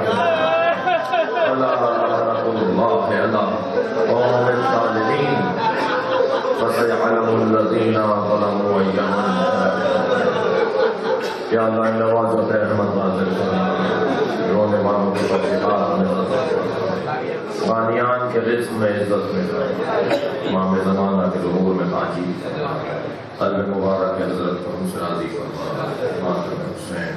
اللہ اللہ اللہ قوم الظالمین الذین ظلموا ایاما یا اللہ نوازت رحمت نازل فرما، رونے والوں کے تقریبات میں بانیان کے رزق میں عزت میں امام زمانہ کے ظہور میں حاجی قلب مبارک حضرت کو ہم سے راضی فرما، ماتم حسین